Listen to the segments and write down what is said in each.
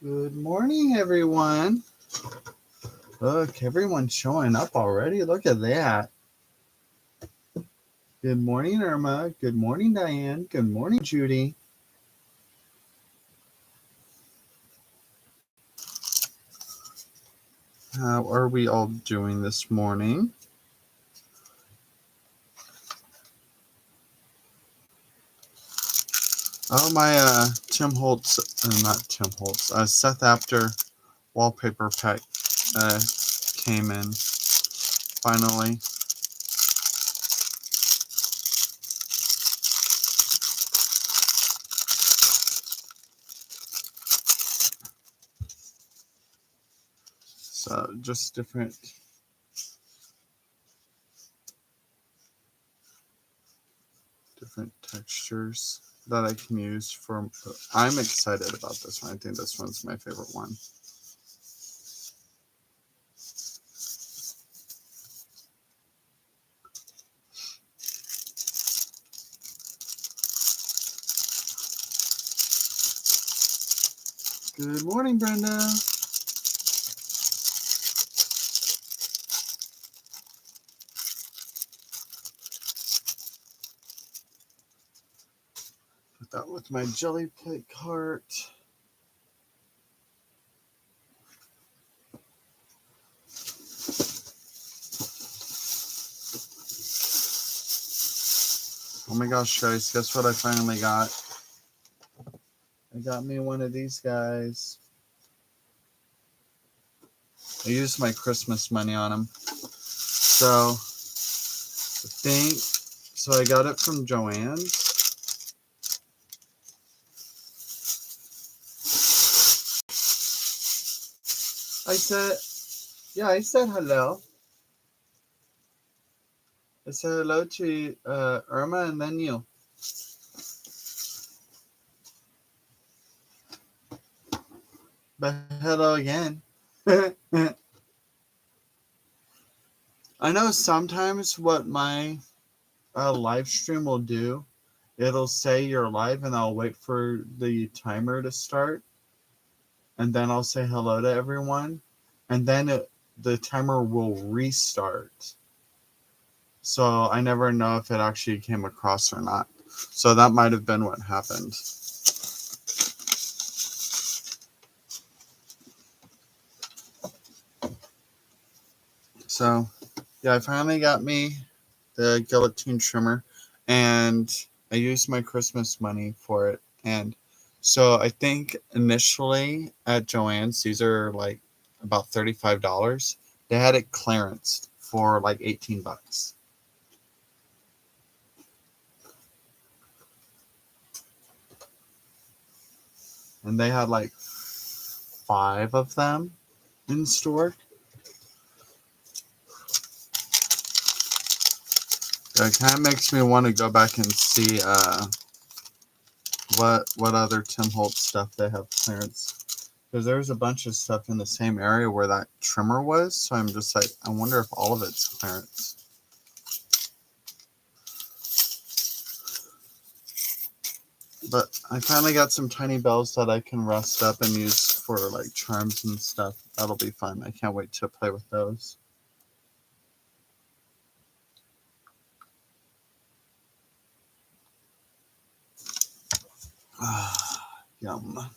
Good morning, everyone. Look, everyone's showing up already. Look at that. Good morning, Irma. Good morning, Diane. Good morning, Judy. How are we all doing this morning? Oh, my Tim Holtz, not Tim Holtz, Seth Apter wallpaper pack came in finally. So just different textures that I can use for. I'm excited about this one. I think this one's my favorite one. Good morning, Brenda. Put that with my jelly plate cart. Oh my gosh, guys, guess what I finally got? I got me one of these guys. I used my Christmas money on them. So, I got it from Joann's. I said hello. I said hello to Irma and then you. But hello again. I know sometimes what my live stream will do, it'll say you're live and I'll wait for the timer to start. And then I'll say hello to everyone. And then the timer will restart. So I never know if it actually came across or not. So that might have been what happened. So, yeah, I finally got me the guillotine trimmer, and I used my Christmas money for it. And so I think initially at Joann's, these are like about $35. They had it clearanced for like $18. And they had like 5 of them in store. It kind of makes me want to go back and see what other Tim Holtz stuff they have clearance. Because there's a bunch of stuff in the same area where that trimmer was. So I'm just like, I wonder if all of it's clearance. But I finally got some tiny bells that I can rust up and use for like charms and stuff. That'll be fun. I can't wait to play with those. Yum.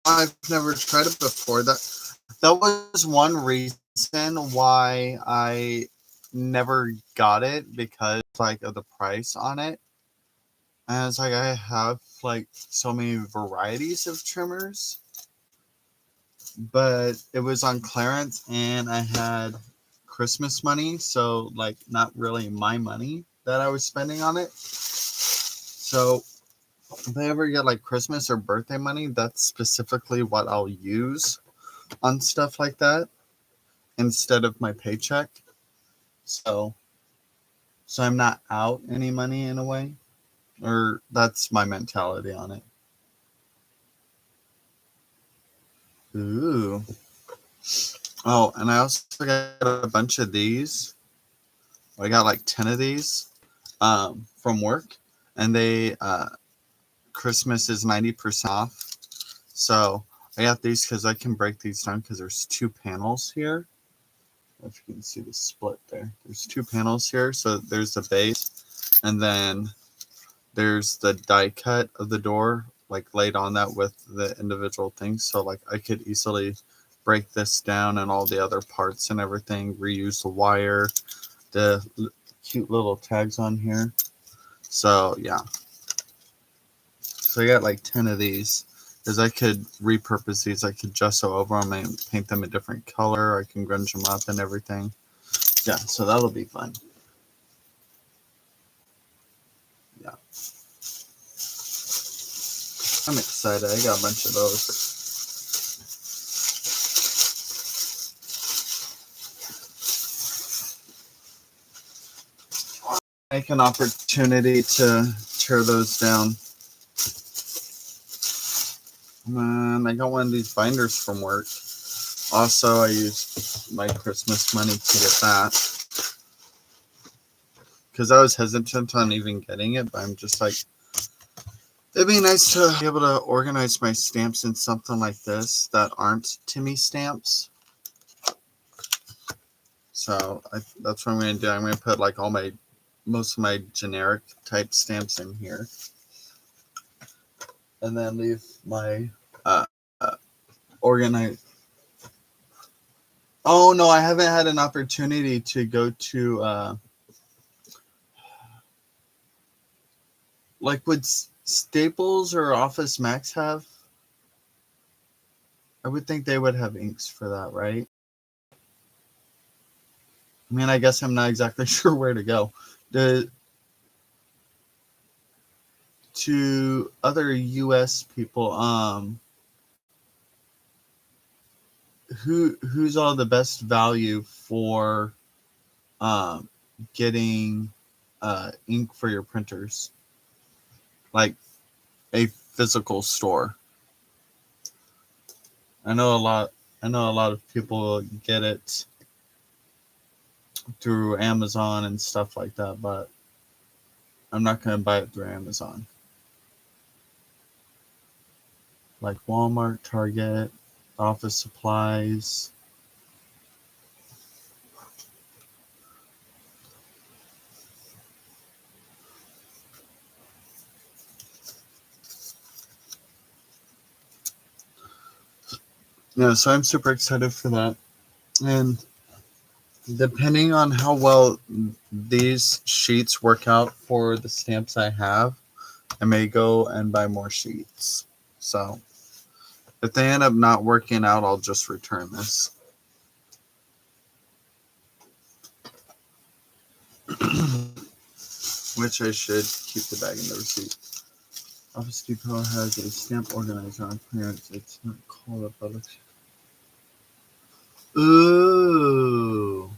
I've never tried it before. That was one reason why I never got it, because like of the price on it. And it's like I have like so many varieties of trimmers, but it was on clearance and I had Christmas money, so like not really my money that I was spending on it. So if I ever get like Christmas or birthday money, that's specifically what I'll use on stuff like that instead of my paycheck. So I'm not out any money in a way, or that's my mentality on it. Ooh. Oh, and I also got a bunch of these. I got like 10 of these from work, and they Christmas is 90% off. So I got these because I can break these down because there's 2 panels here. If you can see the split there, there's 2 panels here. So there's the base, and then there's the die cut of the door, like laid on that with the individual things. So like I could easily break this down and all the other parts and everything, reuse the wire, the cute little tags on here. So yeah, so I got like 10 of these because I could repurpose these. I could gesso over them and paint them a different color. I can grunge them up and everything. Yeah, so that'll be fun. Yeah, I'm excited. I got a bunch of those. Make an opportunity to tear those down. I got one of these binders from work. Also, I used my Christmas money to get that because I was hesitant on even getting it, but I'm just like, it'd be nice to be able to organize my stamps in something like this that aren't Timmy stamps. So that's what I'm going to do. I'm going to put like most of my generic type stamps in here, and then leave my organized. Oh no, I haven't had an opportunity to go to like would Staples or Office Max have? I would think they would have inks for that, right? I mean, I guess I'm not exactly sure where to go. To other US people, who's all the best value for getting ink for your printers? Like a physical store. I know a lot of people get it through Amazon and stuff like that, but I'm not going to buy it through Amazon. Like Walmart, Target, office supplies. Yeah, so I'm super excited for that. And depending on how well these sheets work out for the stamps I have, I may go and buy more sheets. So if they end up not working out, I'll just return this. Which I should keep the bag in the receipt. Office Depot has a stamp organizer on clearance. It's not called a public. Ooh.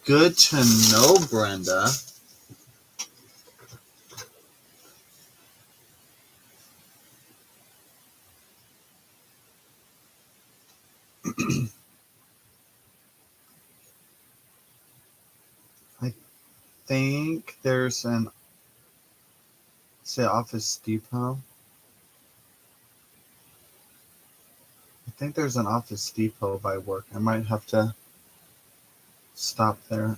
Good to know, Brenda. I think there's say Office Depot. I think there's an Office Depot by work. I might have to stop there.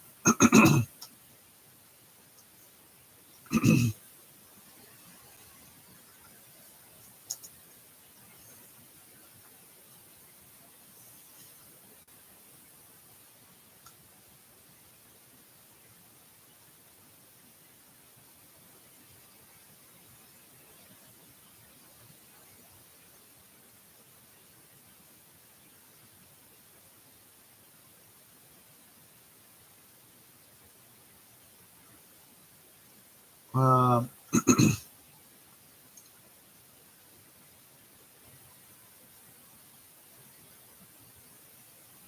Um,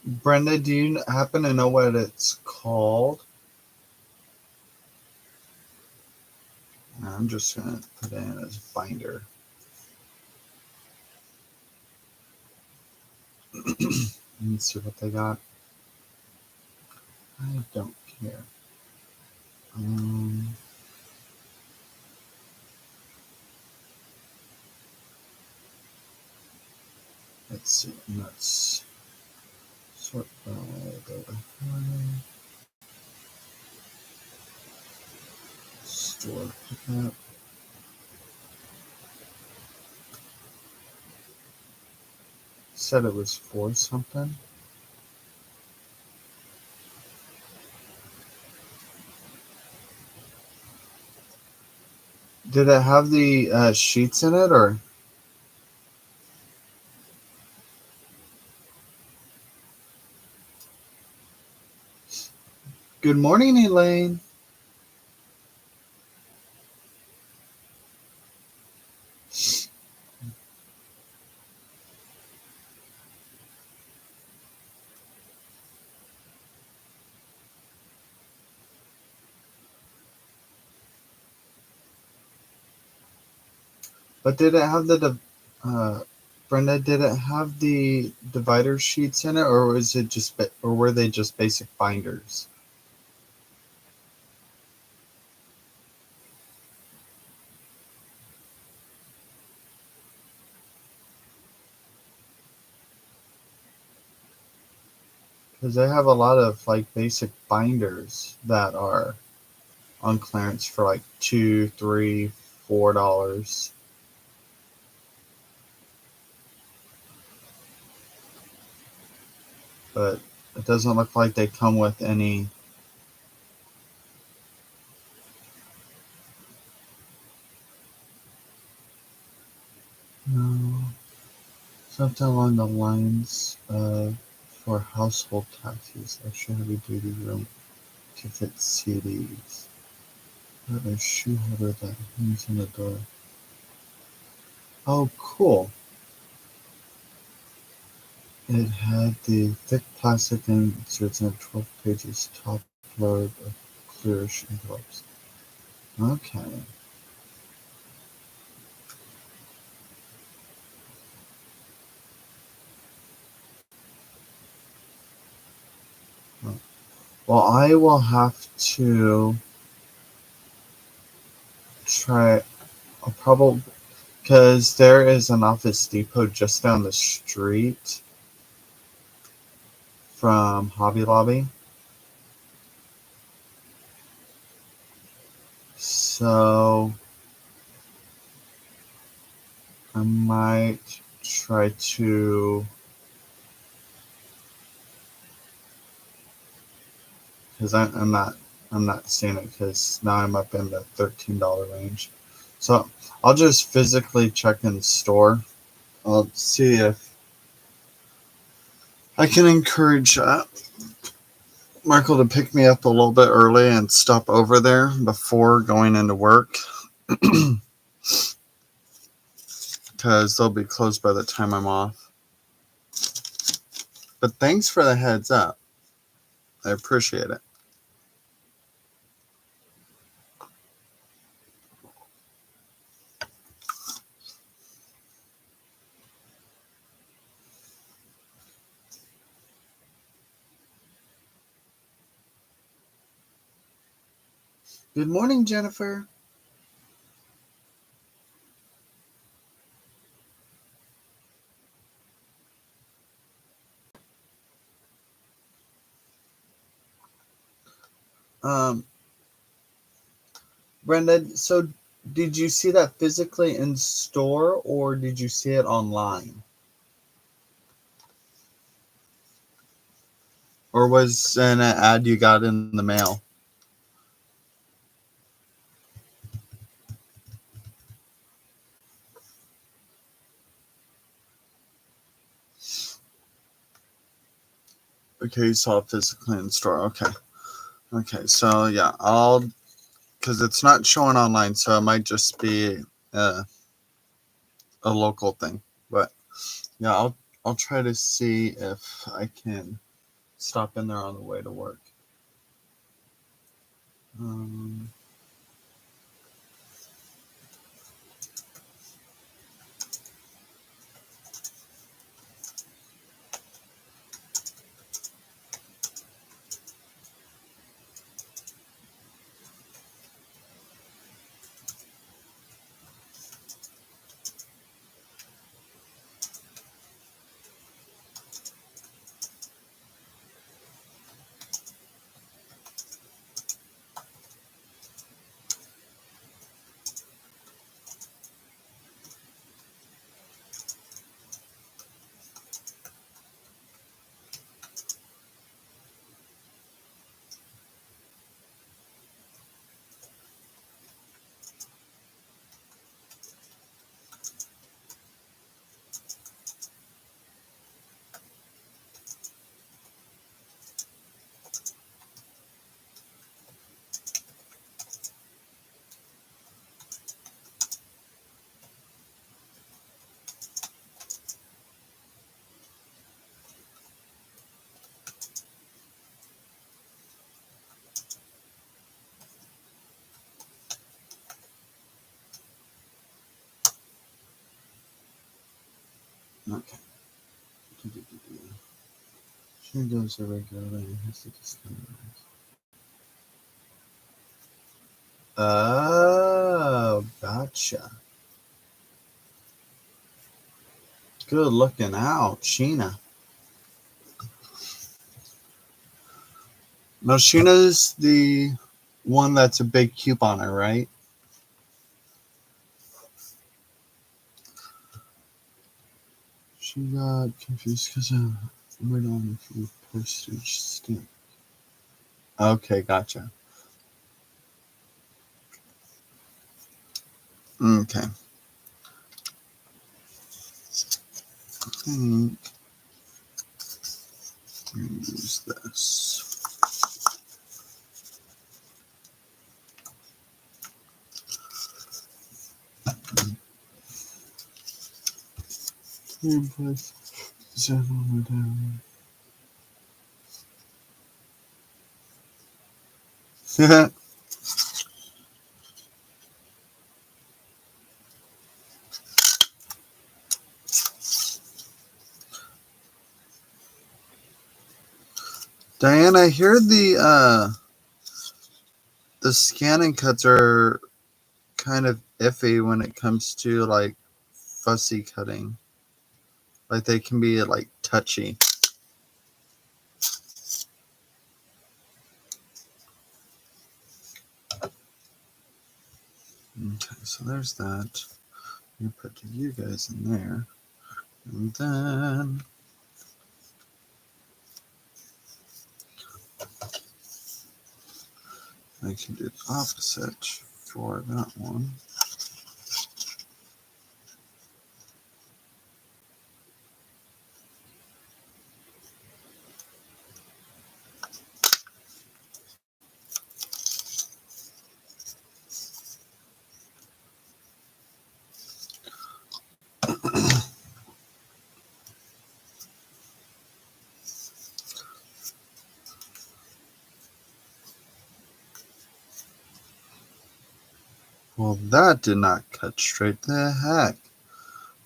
Brenda, do you happen to know what it's called? I'm just going to put it in as binder. Let's see what they got. I don't care. Let's see. Nuts. Sort by go to high. Store pickup. Said it was for something. Did it have the sheets in it, or? Good morning, Elaine. But did it have Brenda? Did it have the divider sheets in it, or was it or were they just basic binders? Because they have a lot of like basic binders that are on clearance for like $2, $3, $4. But it doesn't look like they come with any. No, something along the lines of for household taxes, extra heavy duty room to fit CDs. Got a shoe holder that hangs in the door. Oh, cool. It had the thick plastic inserts and 12 pages top load of clearish envelopes. Okay. Well, I will have to try. I'll probably because there is an Office Depot just down the street from Hobby Lobby. So I might try to, because I'm not seeing it because now I'm up in the $13 range. So I'll just physically check in store. I'll see if I can encourage Michael to pick me up a little bit early and stop over there before going into work, because they'll be closed by the time I'm off. But thanks for the heads up. I appreciate it. Good morning, Jennifer. Um, Brenda, so did you see that physically in store or did you see it online? Or was it an ad you got in the mail? Okay, you saw it physically in store. Okay. Okay, so yeah, because it's not showing online, so it might just be a local thing. But yeah, I'll try to see if I can stop in there on the way to work. Um, She does it regularly and has to discover. Oh, gotcha. Good looking out, Sheena. Now, Sheena's the one that's a big couponer, right? She got confused because I went on a few postage stamp. Okay, gotcha. Okay. I think use this. Diane, I hear the scanning cuts are kind of iffy when it comes to like fussy cutting. Like they can be like touchy. Okay, so there's that. You put you guys in there. And then I can do the opposite for that one. Well, that did not cut straight. The heck?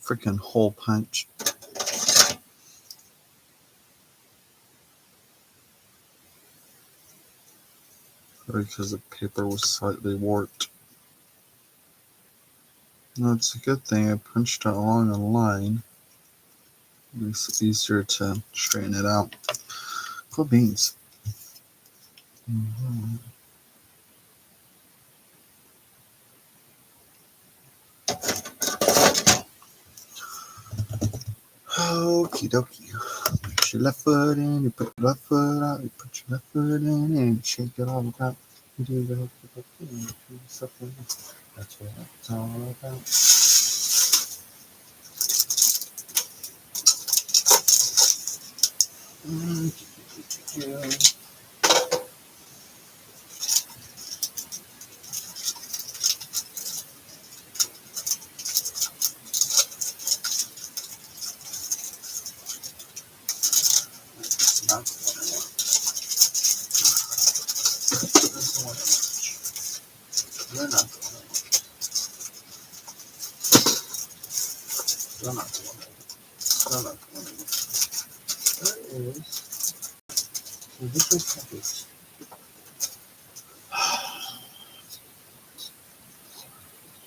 Freaking hole punch. Because the paper was slightly warped. No, it's a good thing I punched it along a line. It makes it easier to straighten it out. Cool beans. Mm-hmm. Okie dokie. Put your left foot in, you put your left foot out, you put your left foot in and shake it all about. You do the hook, that's what it's all about.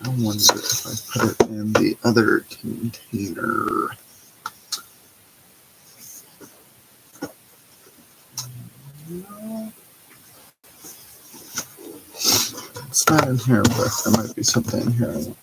I wonder if I put it in the other container. No. It's not in here, but there might be something in here.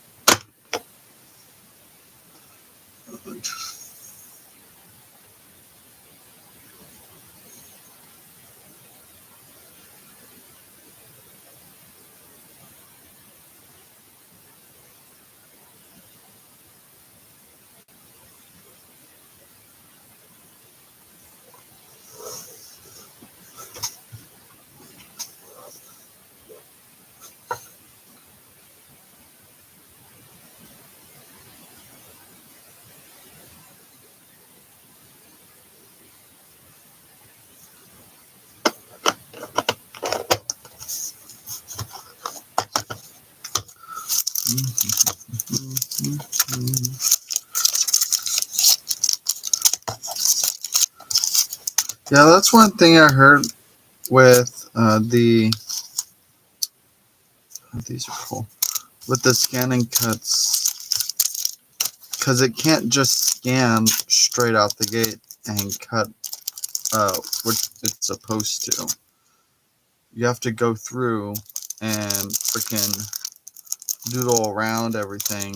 Yeah, that's one thing I heard with these are cool, with the scanning cuts, because it can't just scan straight out the gate and cut what it's supposed to. You have to go through and freaking doodle around everything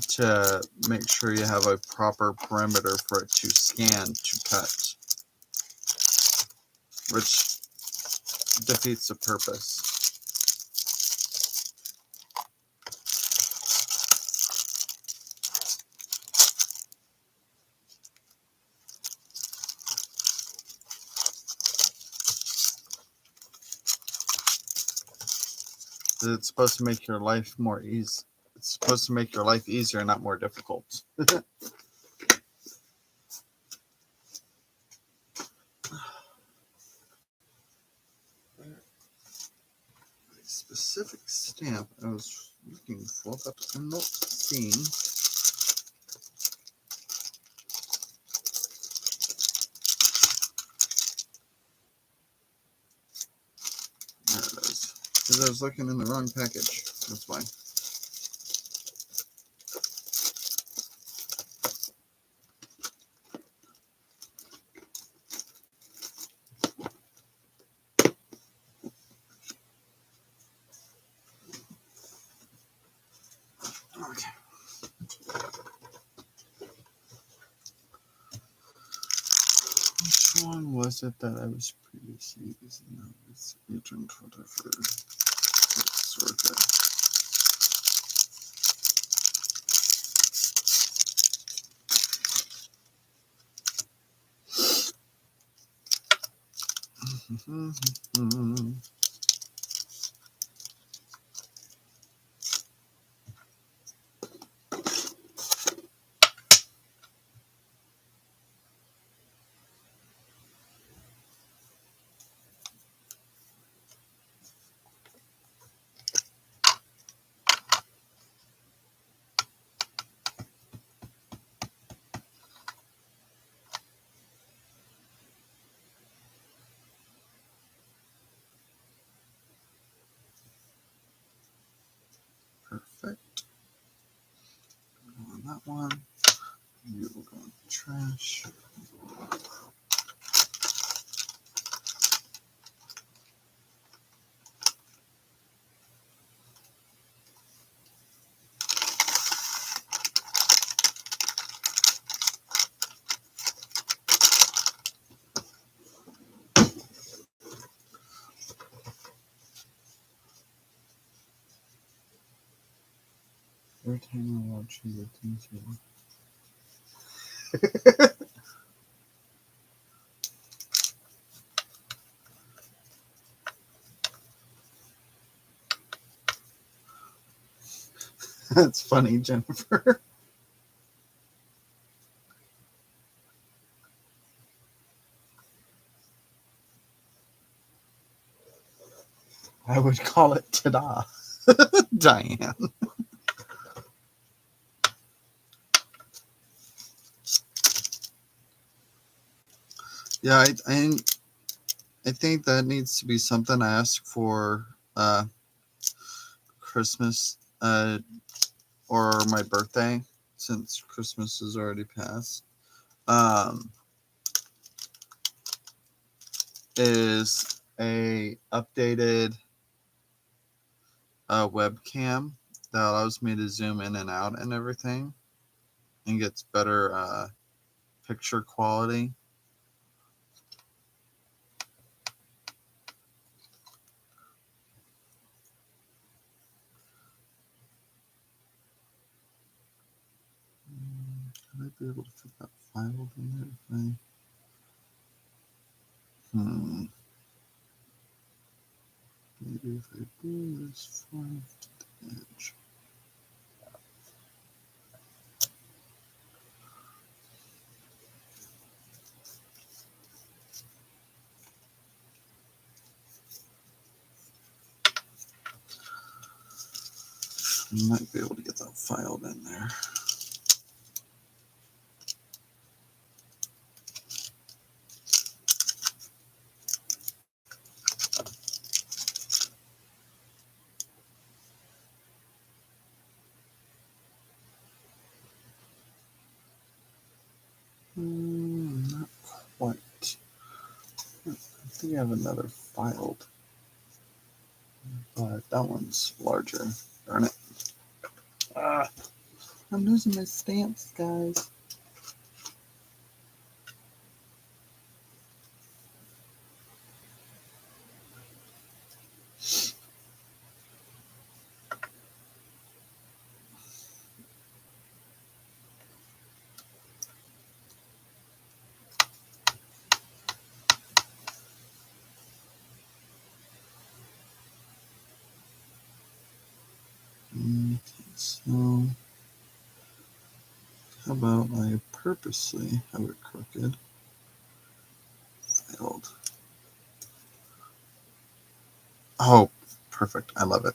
to make sure you have a proper perimeter for it to scan to cut, which defeats the purpose. It's supposed to make your life more easy. It's supposed to make your life easier, not more difficult. A specific stamp I was looking for, but I'm not seeing. There it is. Because I was looking in the wrong package. That's why. Okay. Which one was it that I was previously using? No, it's agent whatever. It's worth it. Perfect. On that one. You will go in the trash. Every time I watch you, it thinks you. That's funny, Jennifer. I would call it ta-da, Diane. Yeah, I think that needs to be something I ask for Christmas or my birthday, since Christmas is already passed. Um, is a updated webcam that allows me to zoom in and out and everything, and gets better picture quality. Could I be able to fit that file in there if I? Maybe if I do this file to the edge. I might be able to get that filed in there. What? I think I have another filed, but that one's larger. Darn it. I'm losing my stamps, guys. Okay, so how about I purposely have it crooked? Filed. Oh, perfect. I love it.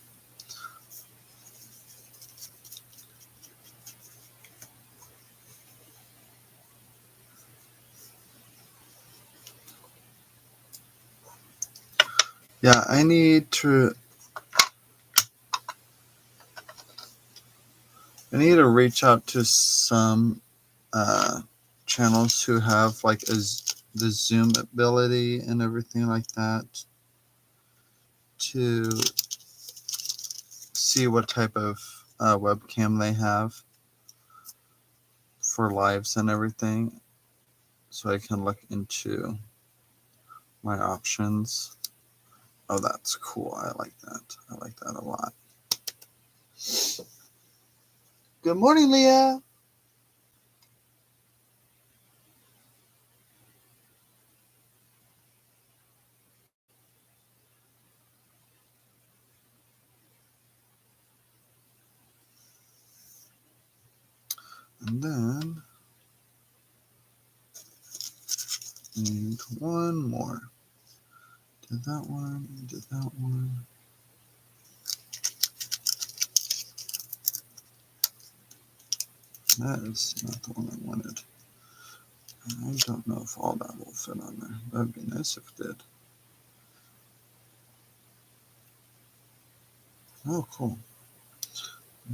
Yeah, I need to reach out to some channels who have like the Zoom ability and everything like that to see what type of webcam they have for lives and everything, so I can look into my options. Oh, that's cool. I like that. I like that a lot. Good morning, Leah. And then need one more. Did that one, did that one. That is not the one I wanted. I don't know if all that will fit on there. That'd be nice if it did. Oh, cool. I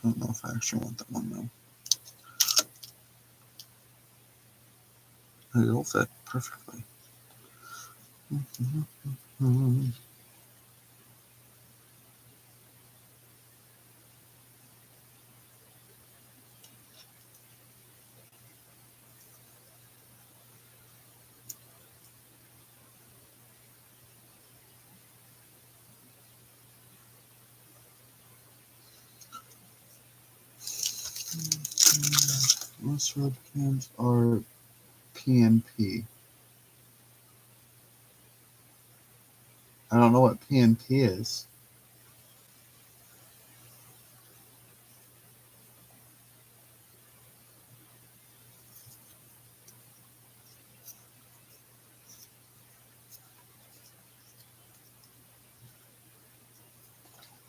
don't know if I actually want that one though. It'll fit perfectly. Most webcams are PNP. I don't know what PNP is.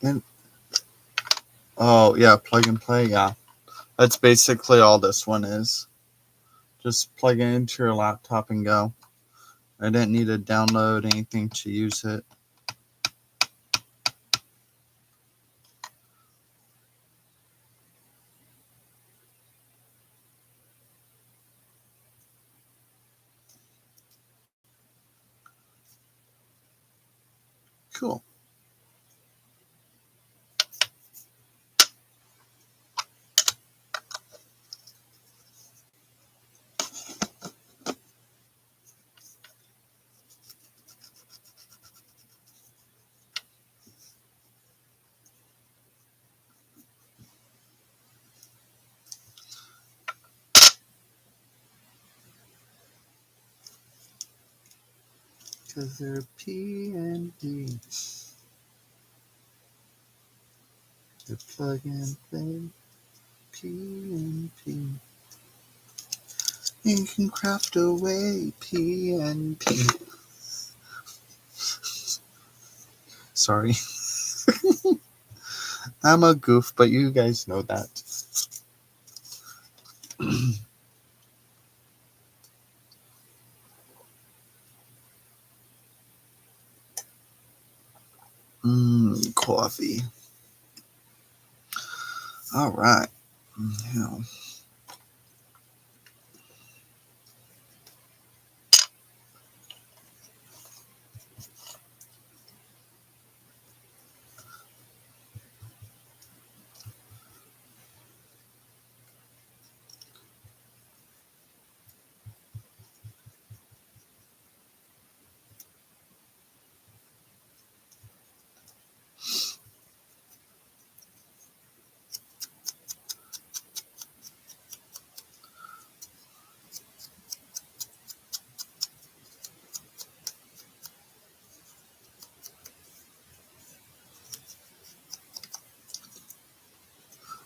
And oh yeah, plug and play. Yeah, that's basically all this one is. Just plug it into your laptop and go. I didn't need to download anything to use it. Cool. Because they're PNP. They're plug and play. PNP. You can craft away PNP. Sorry. I'm a goof, but you guys know that. Coffee. All right. Now,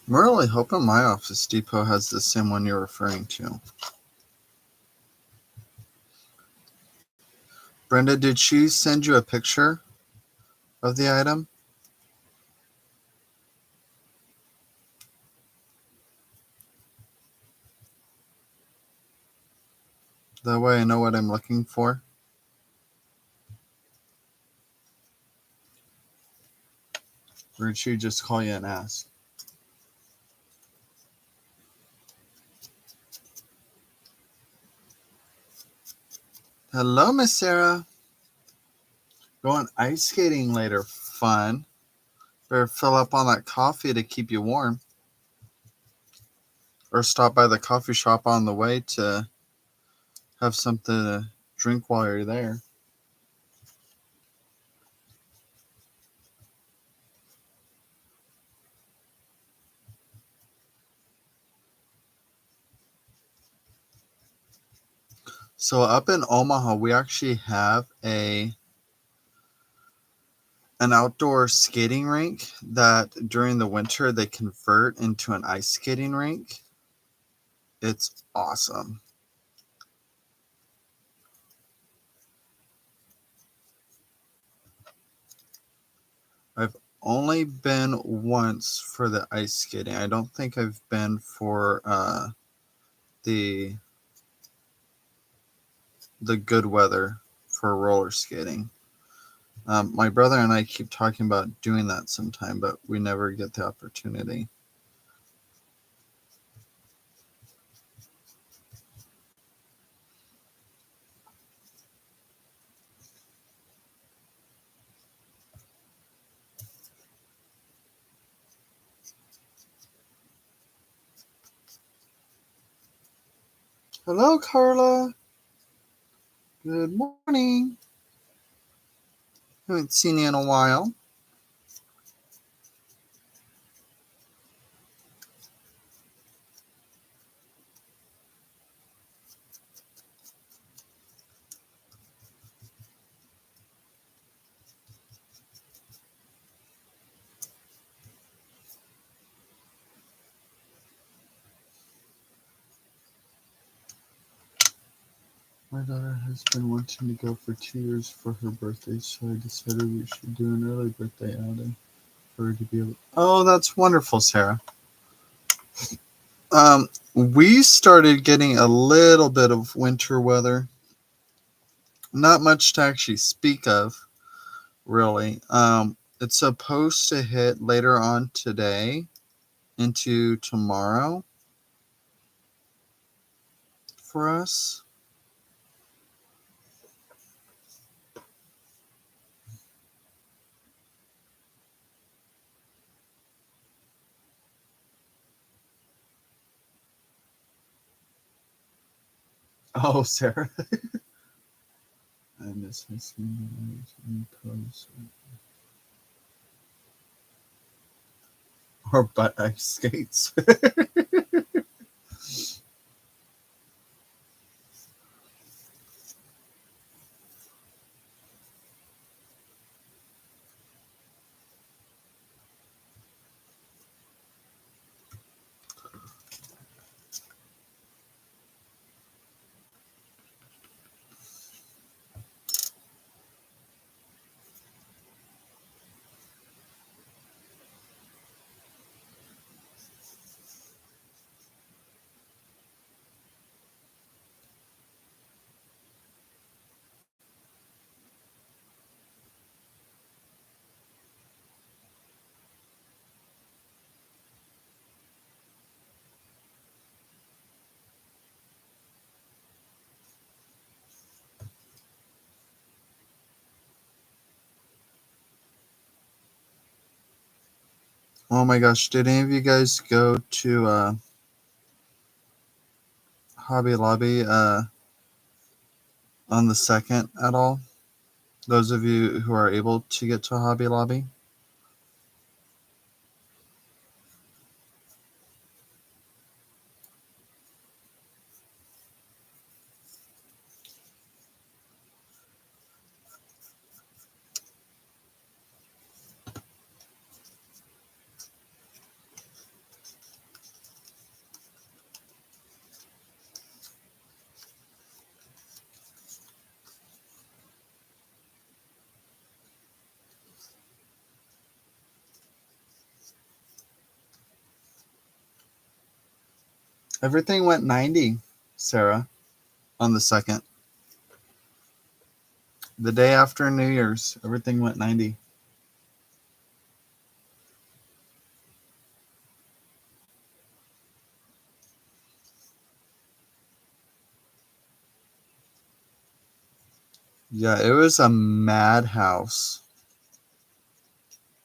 I'm really hoping my Office Depot has the same one you're referring to. Brenda, did she send you a picture of the item? That way I know what I'm looking for. Or did she just call you and ask? Hello, Miss Sarah. Going ice skating later. Fun. Better fill up on that coffee to keep you warm. Or stop by the coffee shop on the way to have something to drink while you're there. So up in Omaha, we actually have an outdoor skating rink that during the winter they convert into an ice skating rink. It's awesome. I've only been once for the ice skating. I don't think I've been for the good weather for roller skating. My brother and I keep talking about doing that sometime, but we never get the opportunity. Hello, Carla. Good morning. Haven't seen you in a while. My daughter has been wanting to go for 2 years for her birthday, so I decided we should do an early birthday outing for her to be able. Oh, that's wonderful, Sarah. We started getting a little bit of winter weather. Not much to actually speak of, really. It's supposed to hit later on today into tomorrow for us. Oh, Sarah. I miss my skin post or butt ice skates. Oh my gosh, did any of you guys go to Hobby Lobby on the 2nd at all? Those of you who are able to get to Hobby Lobby? Everything went 90, Sarah, on the 2nd. The day after New Year's, everything went 90. Yeah, it was a madhouse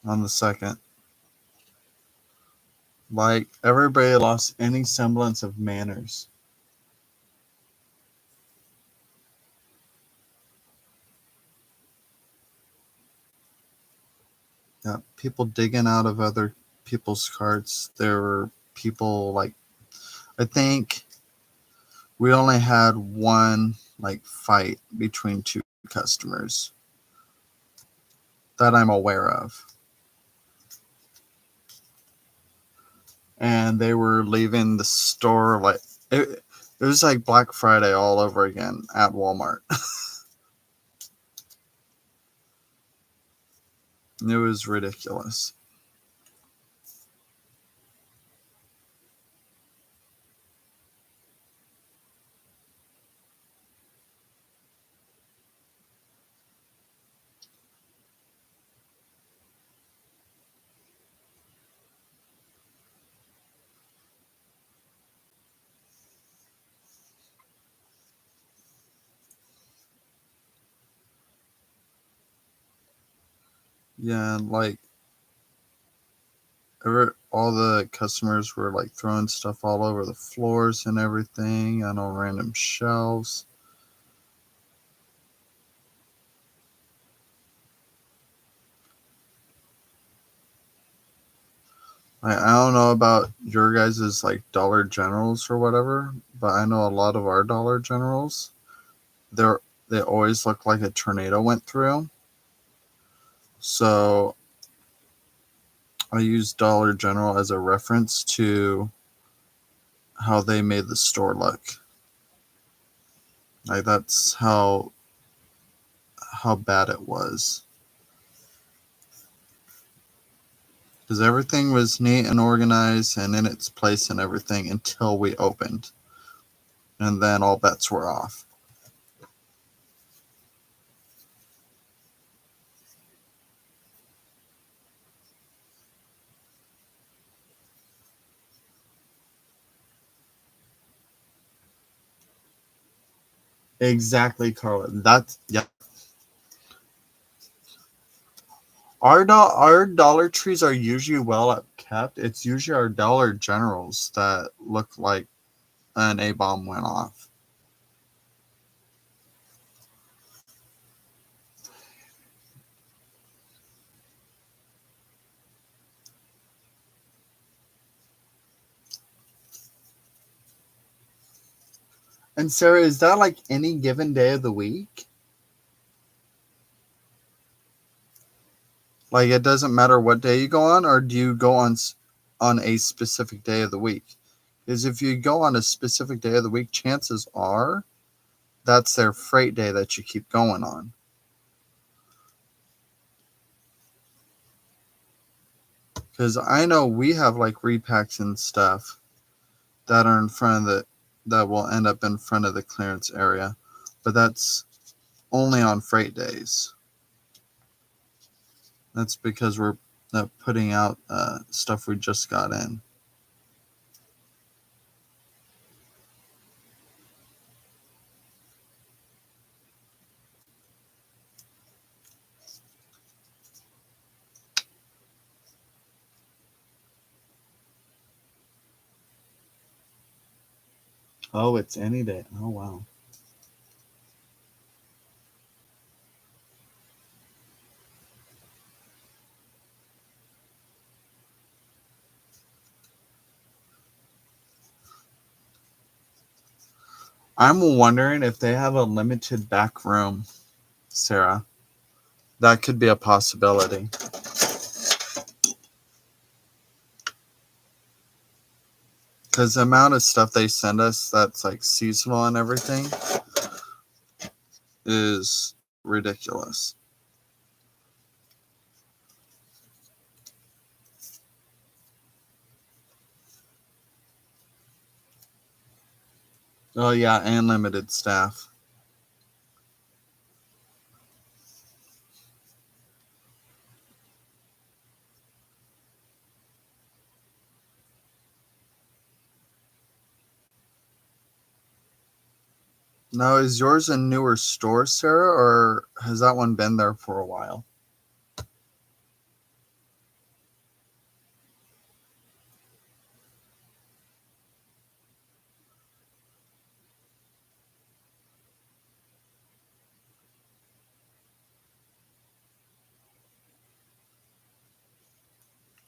on the 2nd. Like, everybody lost any semblance of manners. Yeah, people digging out of other people's carts. There were people like, I think we only had one like fight between two customers that I'm aware of. And they were leaving the store like it was like Black Friday all over again at Walmart. It was ridiculous. Yeah, like all the customers were like throwing stuff all over the floors and everything on all random shelves. I don't know about your guys's like Dollar Generals or whatever, but I know a lot of our Dollar Generals. They're they always look like a tornado went through. So I use Dollar General as a reference to how they made the store look. Like that's how bad it was. Because everything was neat and organized and in its place and everything until we opened. And then all bets were off. Exactly, Carla. That's yeah. Our Dollar Trees are usually well kept. It's usually our Dollar Generals that look like an A bomb went off. And Sarah, is that like any given day of the week? Like it doesn't matter what day you go on, or do you go on a specific day of the week? Because if you go on a specific day of the week, chances are that's their freight day that you keep going on. Because I know we have like repacks and stuff that are in front of that will end up in front of the clearance area, but that's only on freight days. That's because we're putting out stuff we just got in. Oh, it's any day. Oh, wow. I'm wondering if they have a limited back room, Sarah. That could be a possibility. Because the amount of stuff they send us that's like seasonal and everything is ridiculous. Oh yeah, and limited staff. Now, is yours a newer store, Sarah, or has that one been there for a while?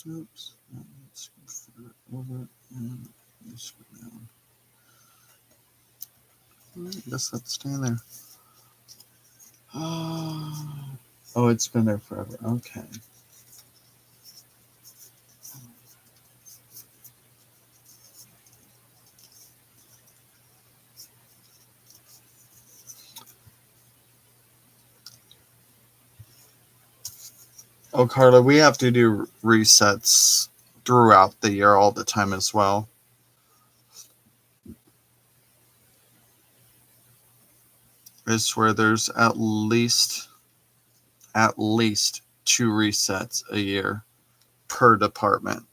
Oops. Let's flip it over and scroll down. I guess that's staying there. Oh, it's been there forever. Okay. Oh, Carla, we have to do resets throughout the year all the time as well. I swear there's at least 2 resets a year per department.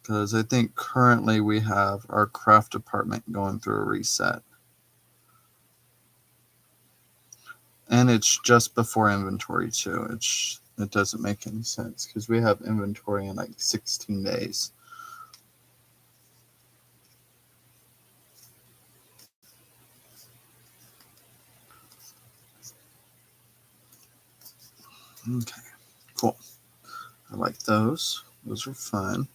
Because I think currently we have our craft department going through a reset. And it's just before inventory too. It doesn't make any sense because we have inventory in like 16 days. Okay, cool. I like those. Those are fun.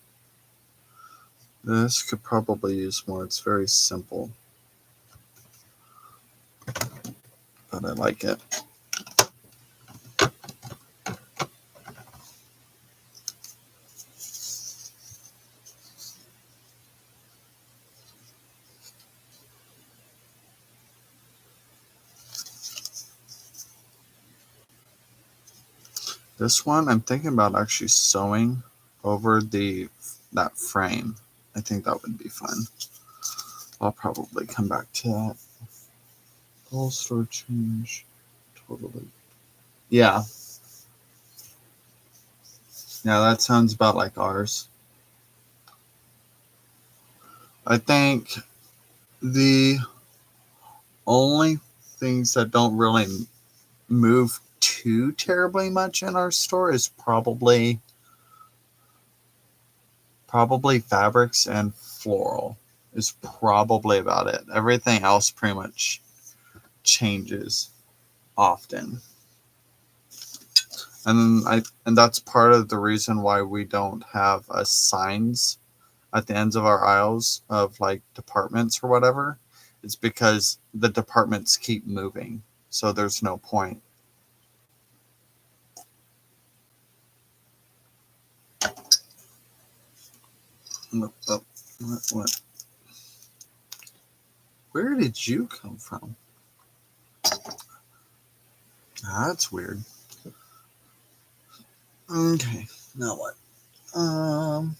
This could probably use more. It's very simple, but I like it. This one, I'm thinking about actually sewing over that frame. I think that would be fun. I'll probably come back to that. Whole store change. Totally. Yeah. Yeah, that sounds about like ours. I think the only things that don't really move too terribly much in our store is probably fabrics and floral is probably about it. Everything else pretty much changes often. And that's part of the reason why we don't have signs at the ends of our aisles of like departments or whatever. It's because the departments keep moving. So there's no point. Oh, what? Where did you come from? That's weird. Okay, now what? Um,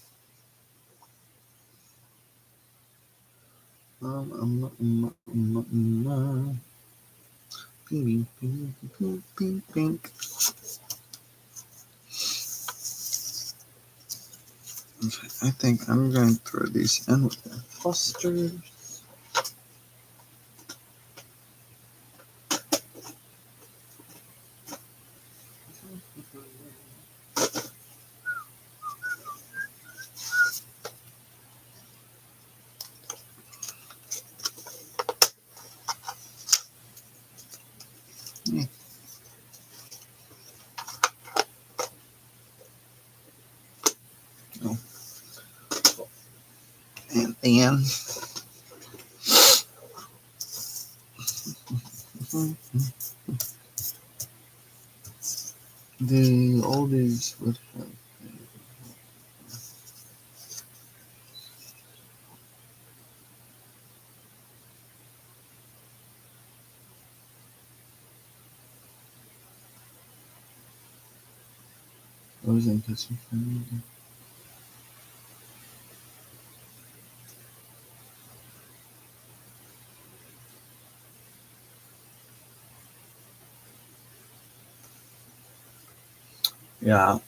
ping, ping, ping, ping, ping. Okay, I think I'm going to throw these in with the clusters. Oh, and then the oldies would have. I was in kitchen. Yeah.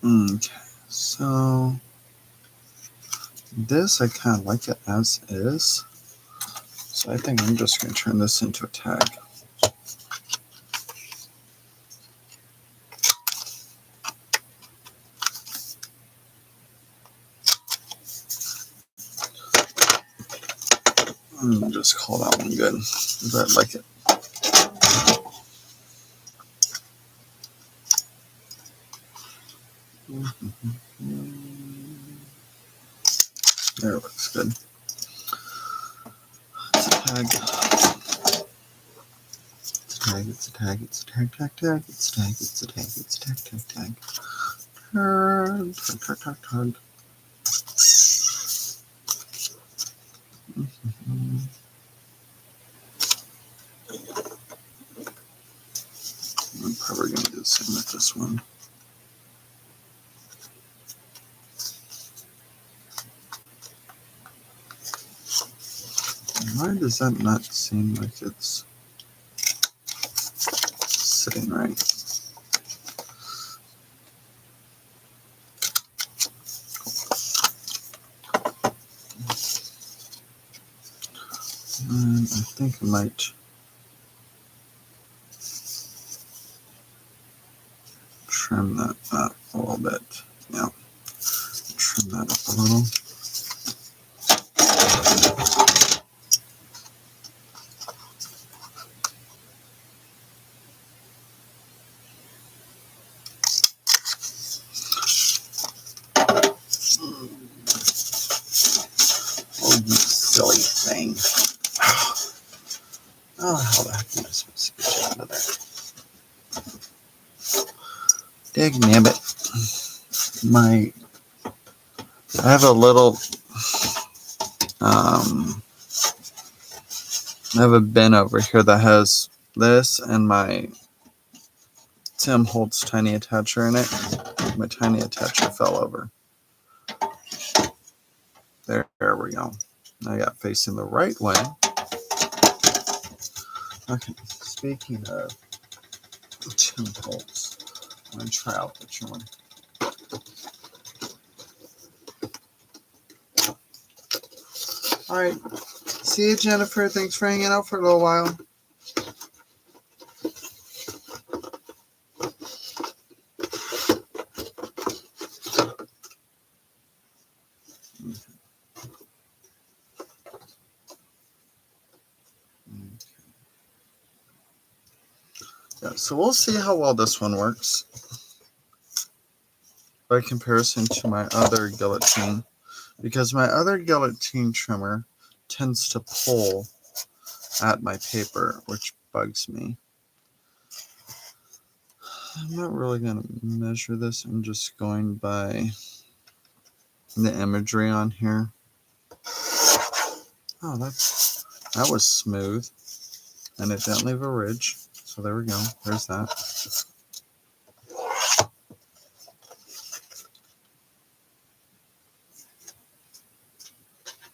Okay. So this, I kind of like it as is. So I think I'm just going to turn this into a tag. Just call that one good. I like it. There, it looks good. It's a tag. It's a tag. It's a tag. It's a tag. Tag. Tag. It's a tag. It's a tag. It's a tag. Tag. Tag. Tag. Tag. Tag. Tag. Tag. I'm probably going to do the same with this one. Why does that not seem like it's sitting right? And I think I might trim that up a little bit. Yeah, trim that up a little. Oh, you silly thing. Oh, how the heck am I supposed to get you out of there? Dag nabbit. I have a little, I have a bin over here that has this and my Tim Holtz tiny attacher in it. My tiny attacher fell over. There we go. I got facing the right way. Okay, speaking of Tim Holtz, I'm going to try out the trimmer. All right. See you, Jennifer. Thanks for hanging out for a little while. Yeah, so we'll see how well this one works by comparison to my other guillotine, because my other guillotine trimmer tends to pull at my paper, which bugs me. I'm not really going to measure this. I'm just going by the imagery on here. Oh, that was smooth, and it didn't leave a ridge. So there we go. There's that.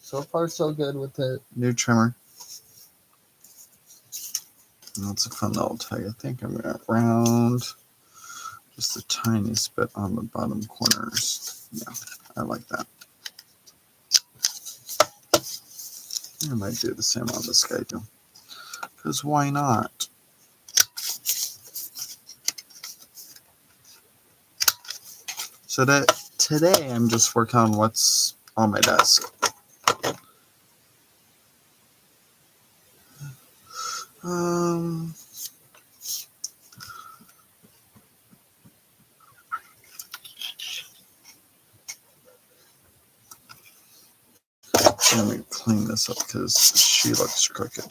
So far, so good with the new trimmer. And that's a fun little tag. I think I'm going to round just the tiniest bit on the bottom corners. Yeah, I like that. I might do the same on this guy too, because why not? So today I'm just working on what's on my desk. Let me clean this up because she looks crooked.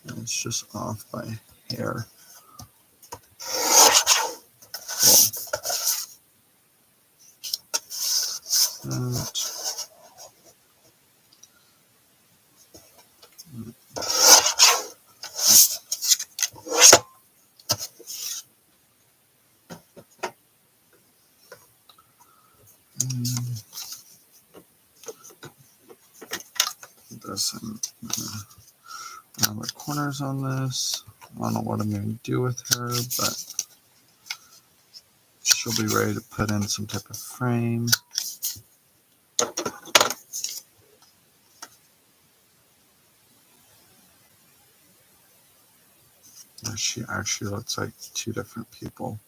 And it's just off by hair. Cool. That. this and around the corners on this. I don't know what I'm going to do with her, but she'll be ready to put in some type of frame. She actually looks like two different people.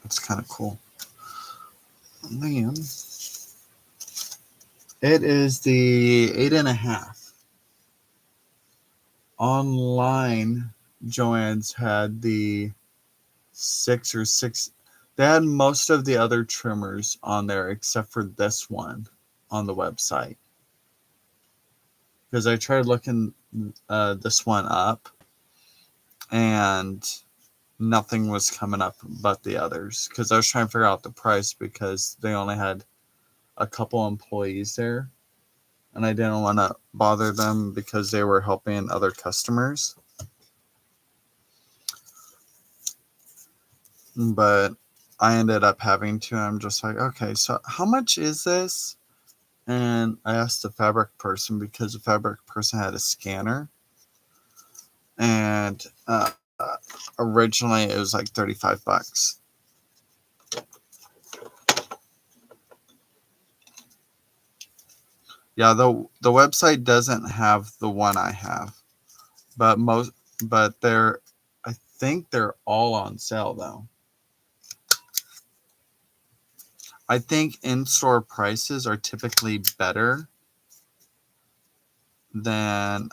That's kind of cool. And then it is the 8.5. Online, Joann's had the 6 or 6. They had most of the other trimmers on there except for this one on the website. Because I tried looking this one up and nothing was coming up but the others. Because I was trying to figure out the price because they only had a couple employees there. And I didn't want to bother them because they were helping other customers. But I ended up having to. I'm just like, okay, so how much is this? And I asked the fabric person because the fabric person had a scanner. And originally it was like $35. Yeah, the website doesn't have the one I have, but I think they're all on sale though. I think in-store prices are typically better than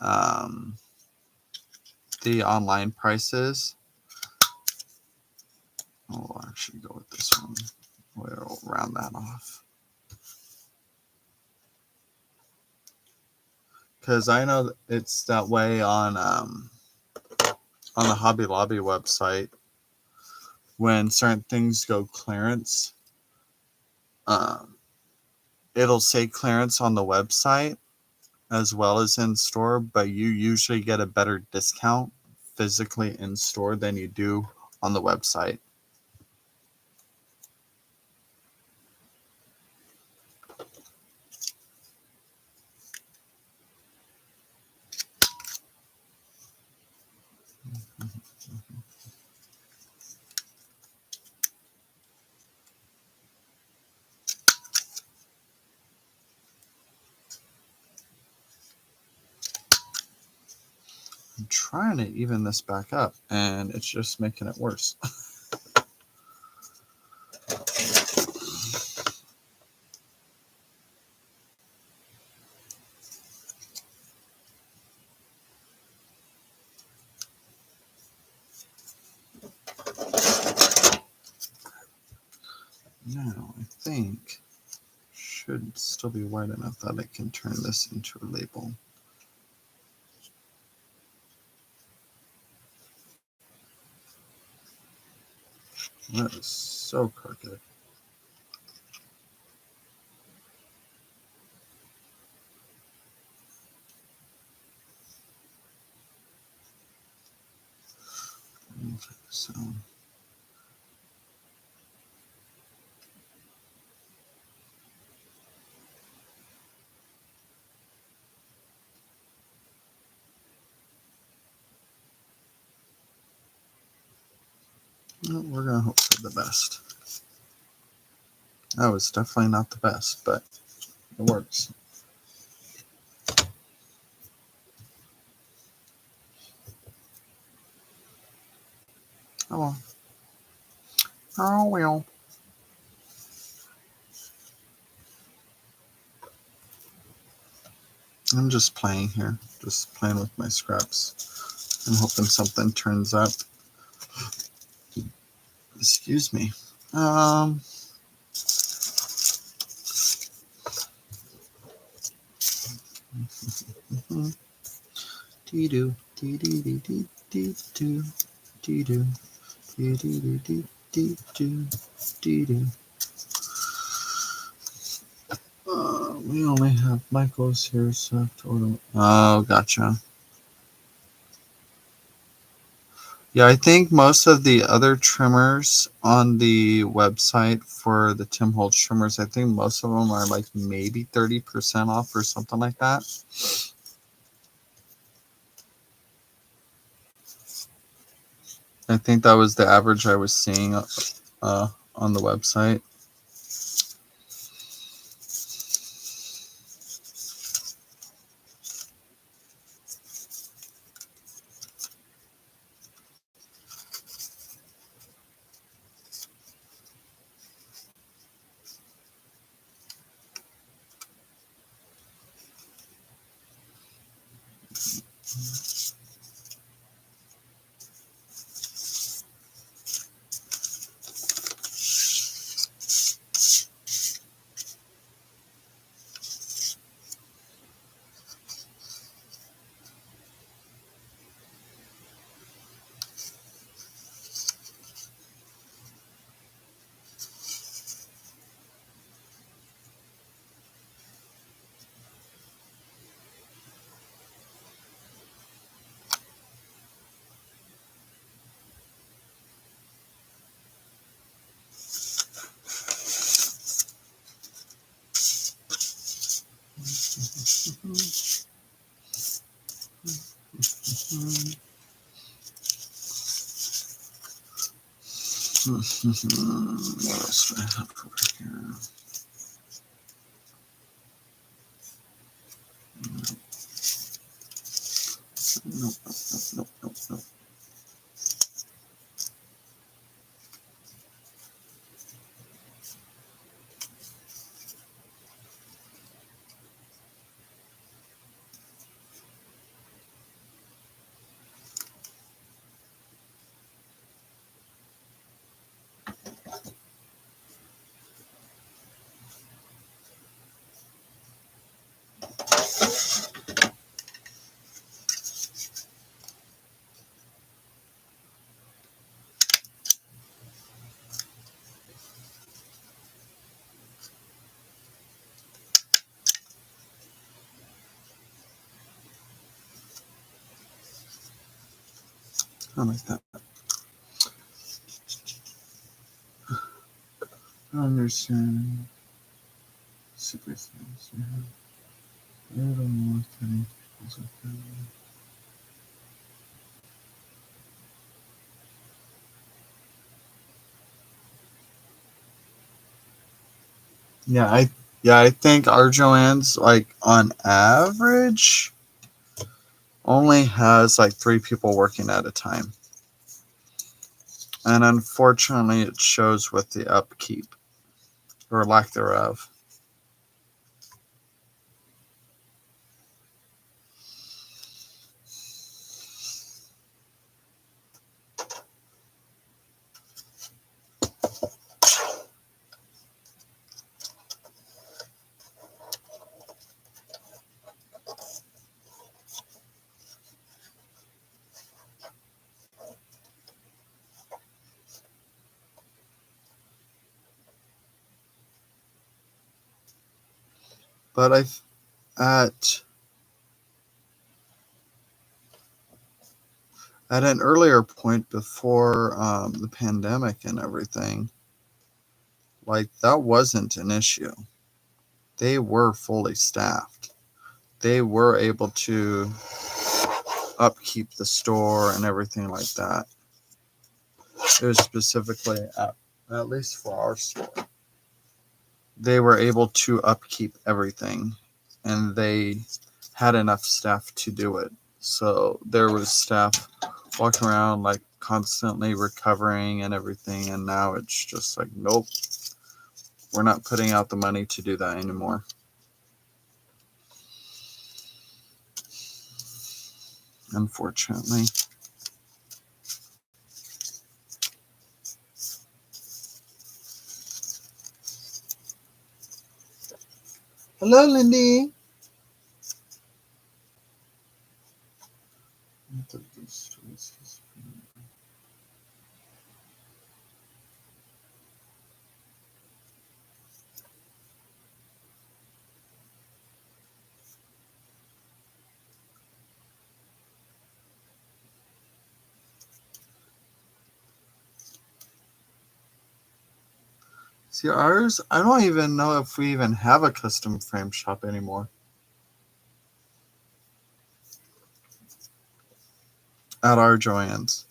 the online prices. I'll actually go with this one. We'll round that off. Because I know it's that way on the Hobby Lobby website. When certain things go clearance, it'll say clearance on the website as well as in store, but you usually get a better discount physically in store than you do on the website. I'm trying to even this back up, and it's just making it worse. Now, I think should still be wide enough that I can turn this into a label. That is so crooked. So we're going to hope for the best. That was definitely not the best, but it works. Oh well. Oh well. I'm just playing here. Just playing with my scraps. I'm hoping something turns up. Excuse me. Dee-doo, dee-dee-dee-dee-dee-doo, dee-doo, dee-doo, dee-doo, dee-doo. We only have Michael's here, so I have to order. Oh, gotcha. Yeah, I think most of the other trimmers on the website for the Tim Holtz trimmers, I think most of them are like maybe 30% off or something like that. I think that was the average I was seeing on the website. What else do I have over here? Nope, nope, nope, nope, nope. I like that. I understand. Super things. A little more than yeah, I think our Joanne's like on average only has like 3 people working at a time. And unfortunately it shows with the upkeep or lack thereof. But at at an earlier point before the pandemic and everything, like that wasn't an issue. They were fully staffed. They were able to upkeep the store and everything like that. It was specifically at least for our store. They were able to upkeep everything and they had enough staff to do it. So there was staff walking around like constantly recovering and everything, and now it's just like nope, we're not putting out the money to do that anymore. Unfortunately. Hello, Lindy. See, ours, I don't even know if we even have a custom frame shop anymore at our Joann's.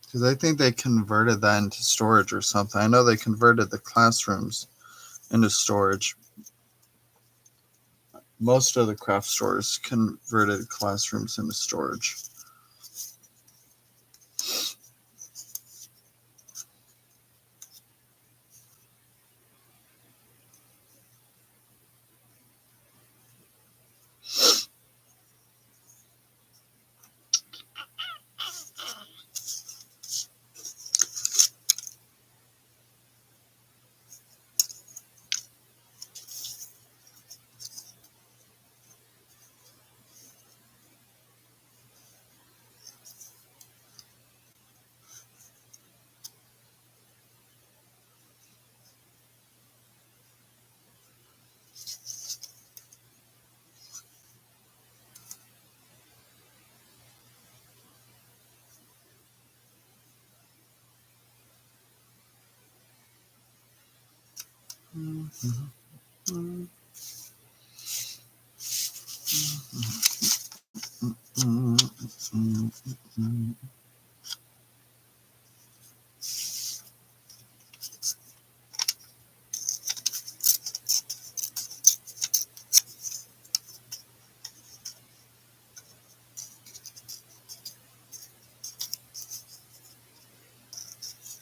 Because I think they converted that into storage or something. I know they converted the classrooms into storage. Most of the craft stores converted classrooms into storage.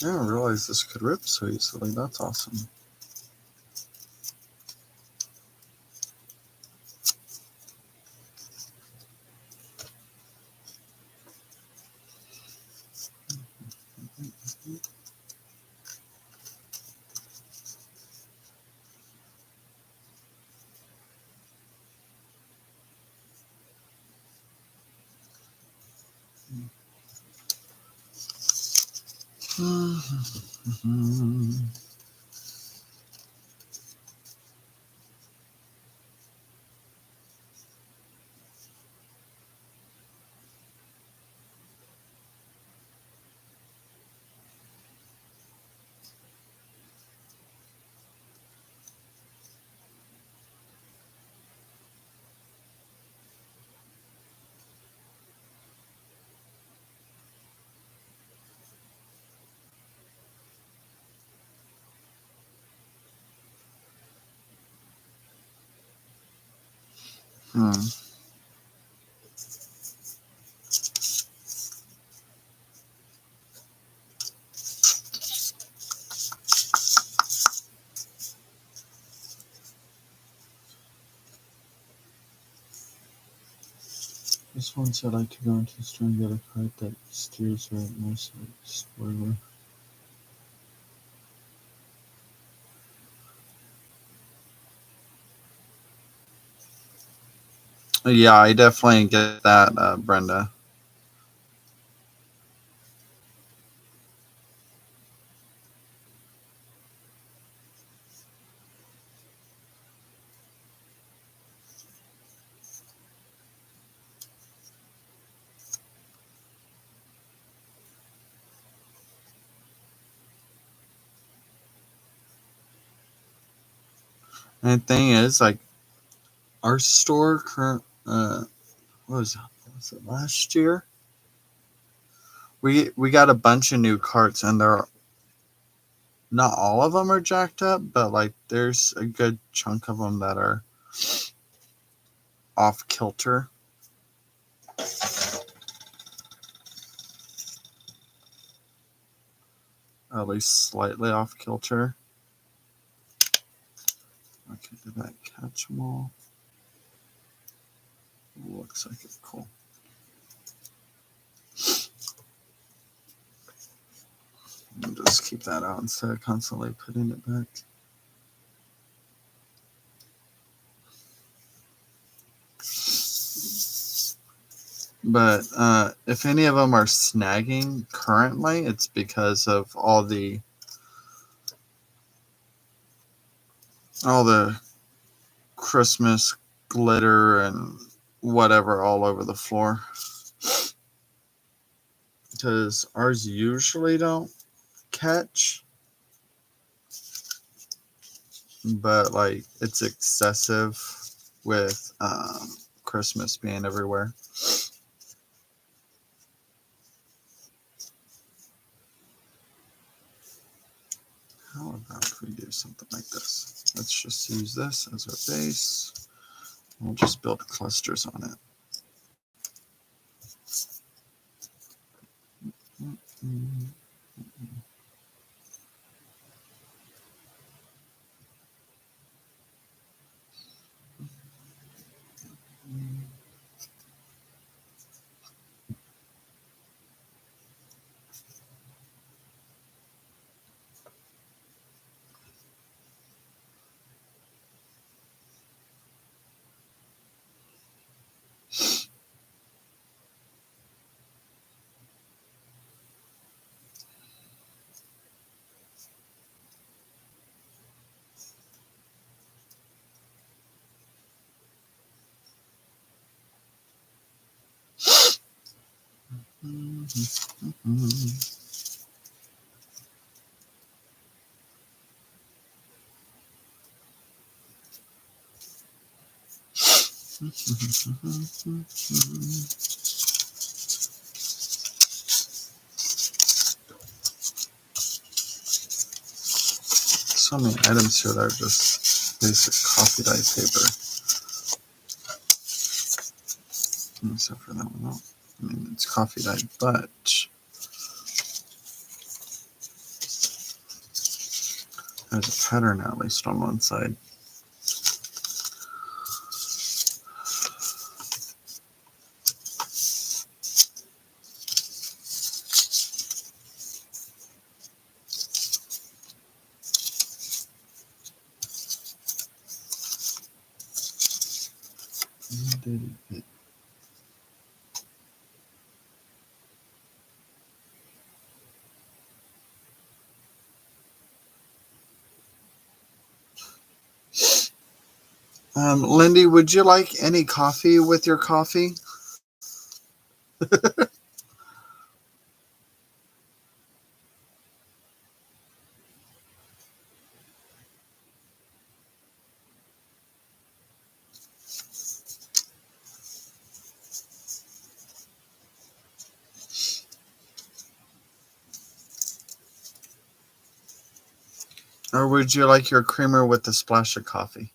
I didn't realize this could rip so easily. That's awesome. Hmm. This one said I could go into the store and get a cart that steers right my side. Spoiler. Yeah, I definitely get that, Brenda. And the thing is, like, our store current, what was it? Was it last year? We got a bunch of new carts, and they're not all of them are jacked up, but like there's a good chunk of them that are off kilter, at least slightly off kilter. Okay, did that catch them all? Looks like it's cool. I'll just keep that out instead of constantly putting it back. But if any of them are snagging currently, it's because of all the Christmas glitter and whatever all over the floor. because ours usually don't catch, but like it's excessive with Christmas being everywhere. How about if we do something like this? Let's just use this as our base. We'll just build clusters on it. So many items here that are just basic coffee dye paper. Except for that one. No. I mean, it's coffee dye, but there's a pattern at least on one side. Lindy, would you like any coffee with your coffee? Or would you like your creamer with a splash of coffee?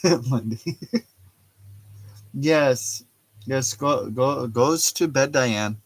Lindy. Yes. Yes, goes to bed, Diane.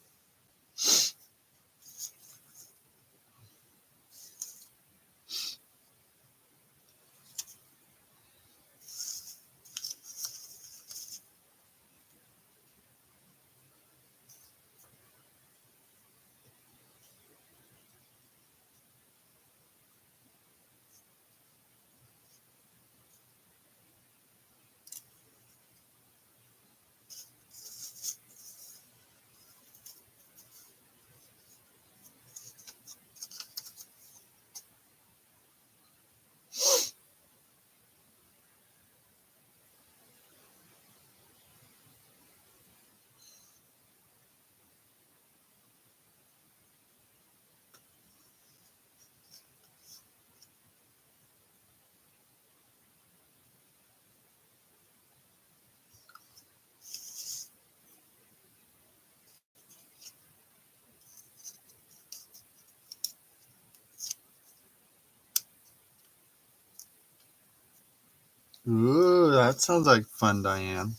Ooh, that sounds like fun, Diane.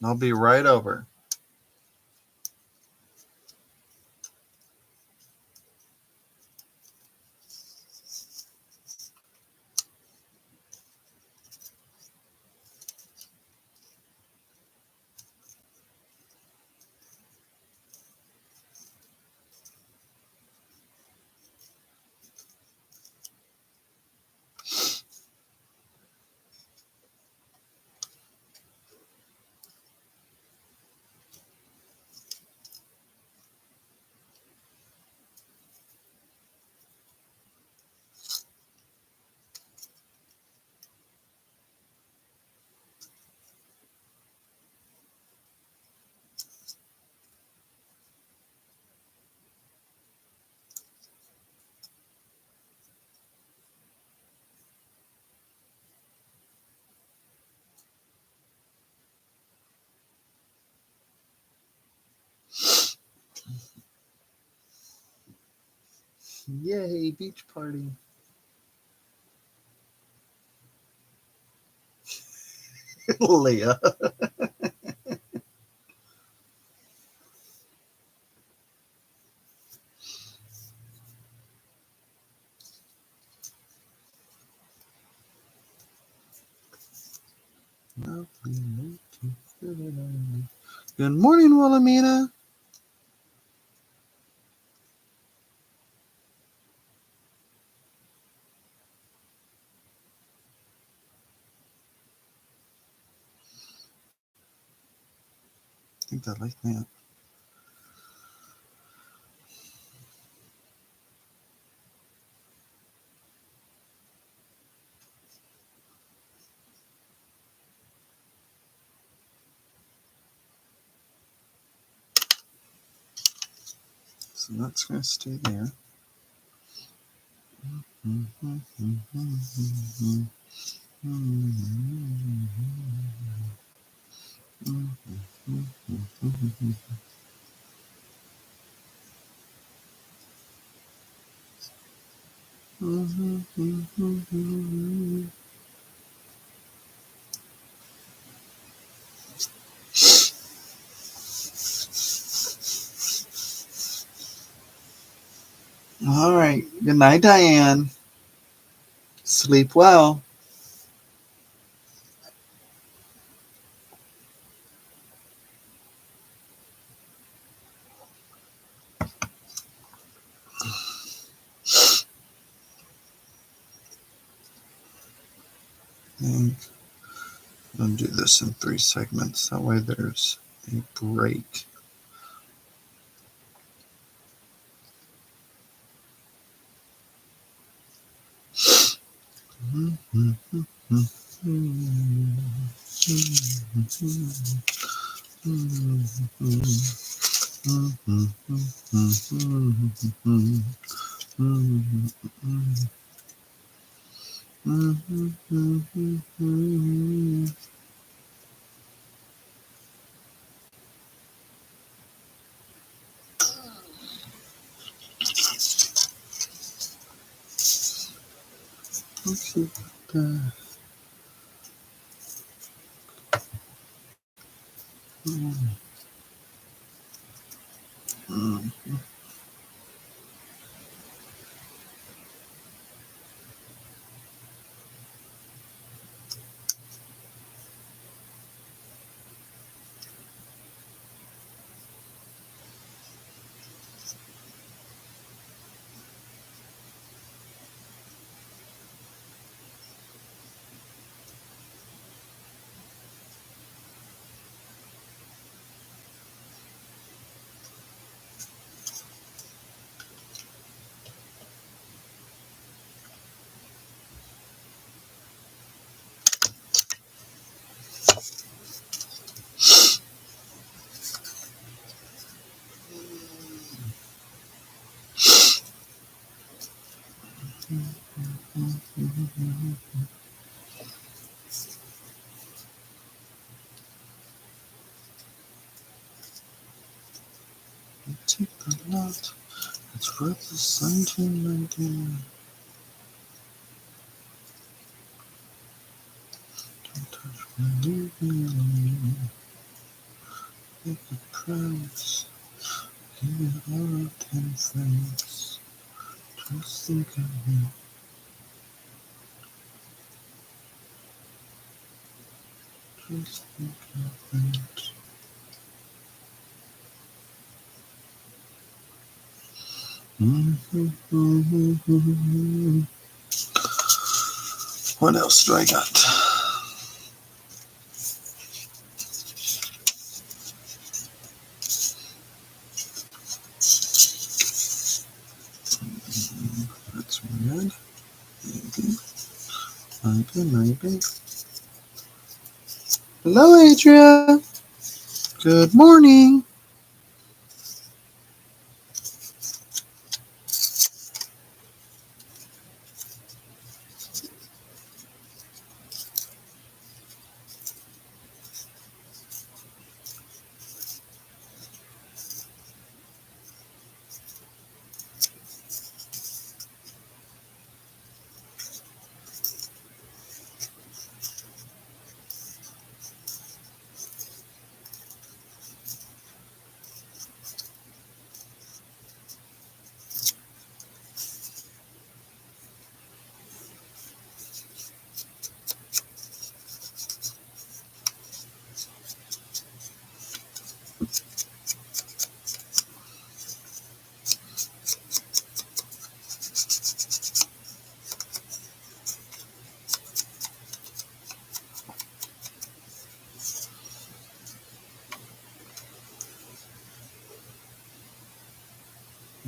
I'll be right over. Yay, beach party. Leah. Good morning, Wilhelmina. I think I like that. So that's going to stay there. All right. Good night, Diane. Sleep well. And I'll do this in 3 segments. That way there's a break. Take the lot. It's worth the sun to again. Don't touch my leave me alone. Make a price. Give it all of 10 francs. Just think of me. Just think of it. What else do I got? That's red. Maybe. Hello, Adria. Good morning.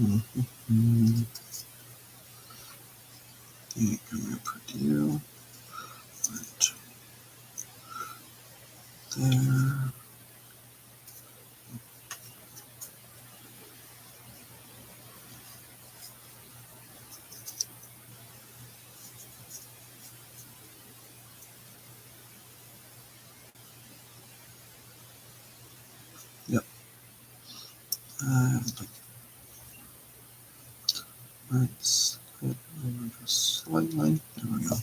Mm-hmm. Purdue. Right there. Yep. Let's slide over just slightly. There we go.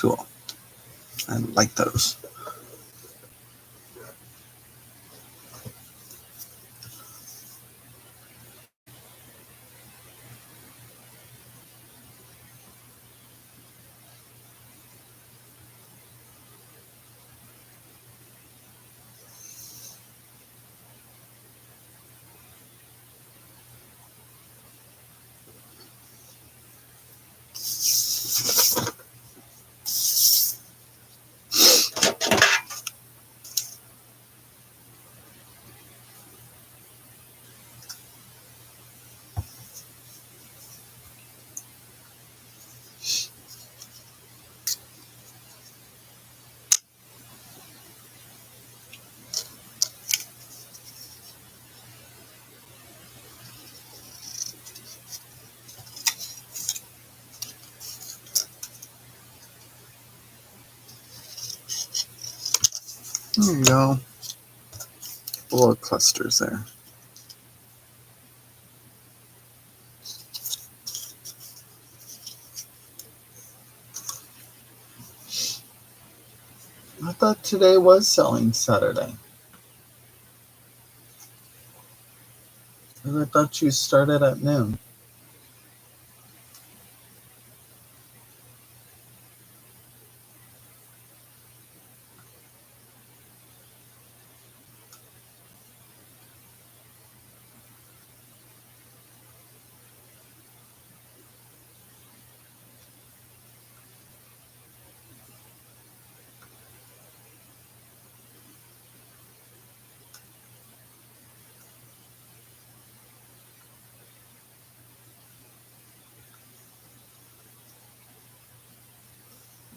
Cool. I like those. There you go. Little clusters there. I thought today was selling Saturday. And I thought you started at noon.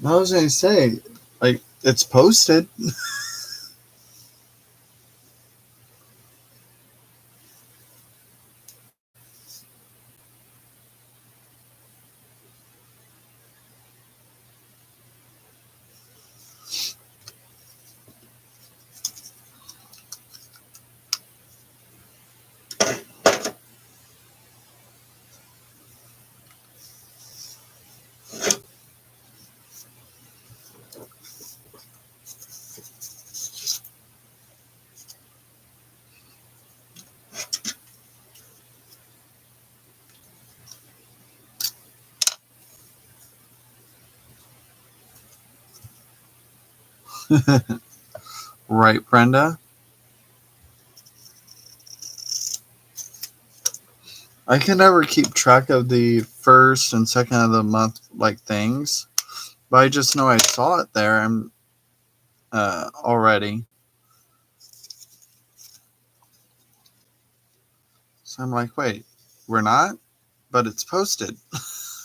I was going to say, like, it's posted. Right, Brenda? I can never keep track of the first and second of the month like things, but I just know I saw it there. I'm already, so I'm like, wait, we're not, but it's posted.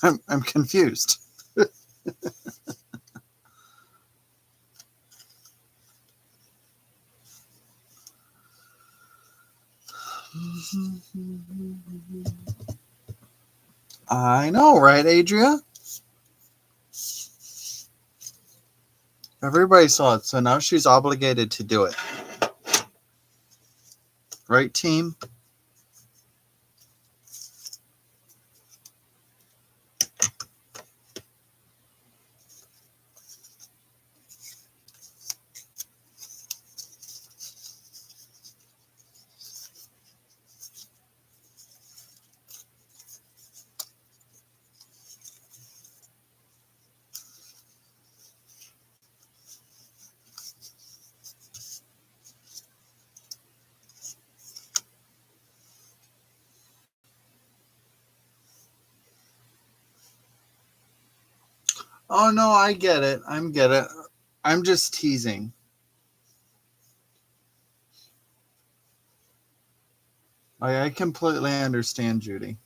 I'm confused. I know, right, Adria? Everybody saw it, so now she's obligated to do it. Right, team? Oh no, I get it. Get it. I'm just teasing. I completely understand, Judy.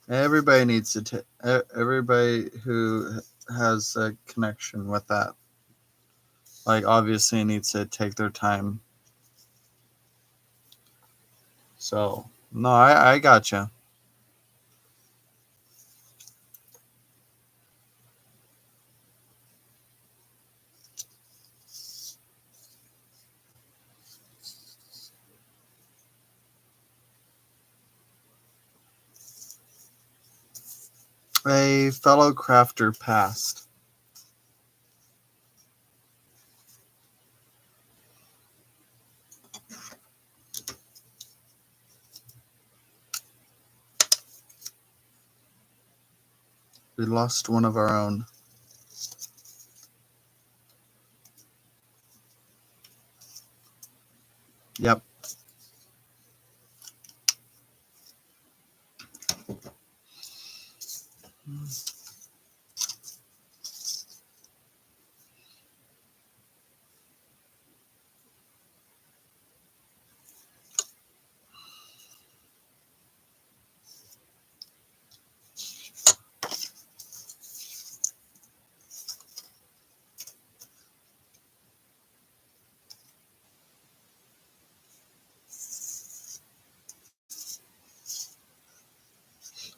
Everybody needs to. Everybody who has a connection with that, like, obviously needs to take their time. So no, I gotcha. A fellow crafter passed. We lost one of our own. Yep.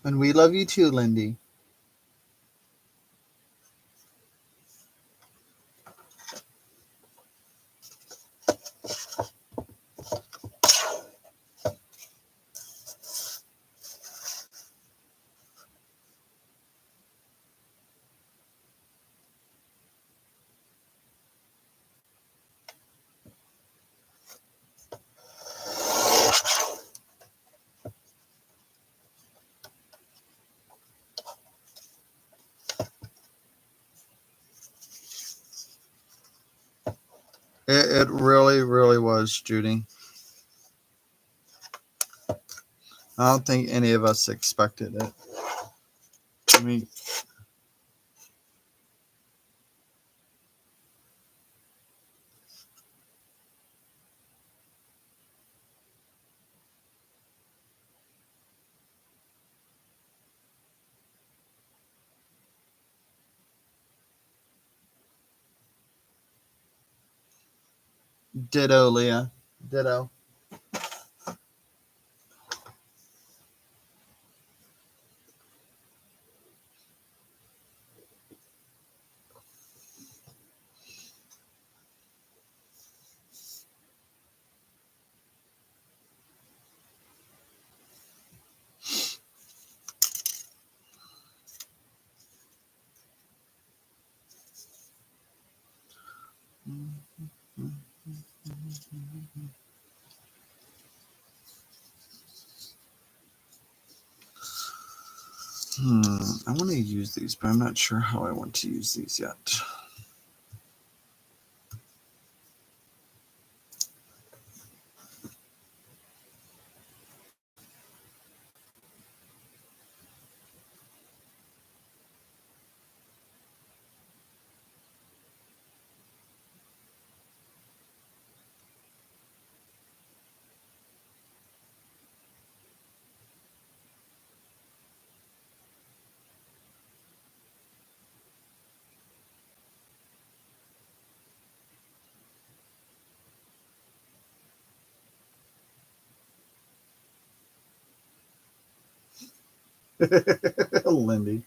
And we love you too, Lindy. It really, really was, Judy. I don't think any of us expected it. I mean, ditto, Leah. Ditto. I want to use these, but I'm not sure how I want to use these yet. Lindy.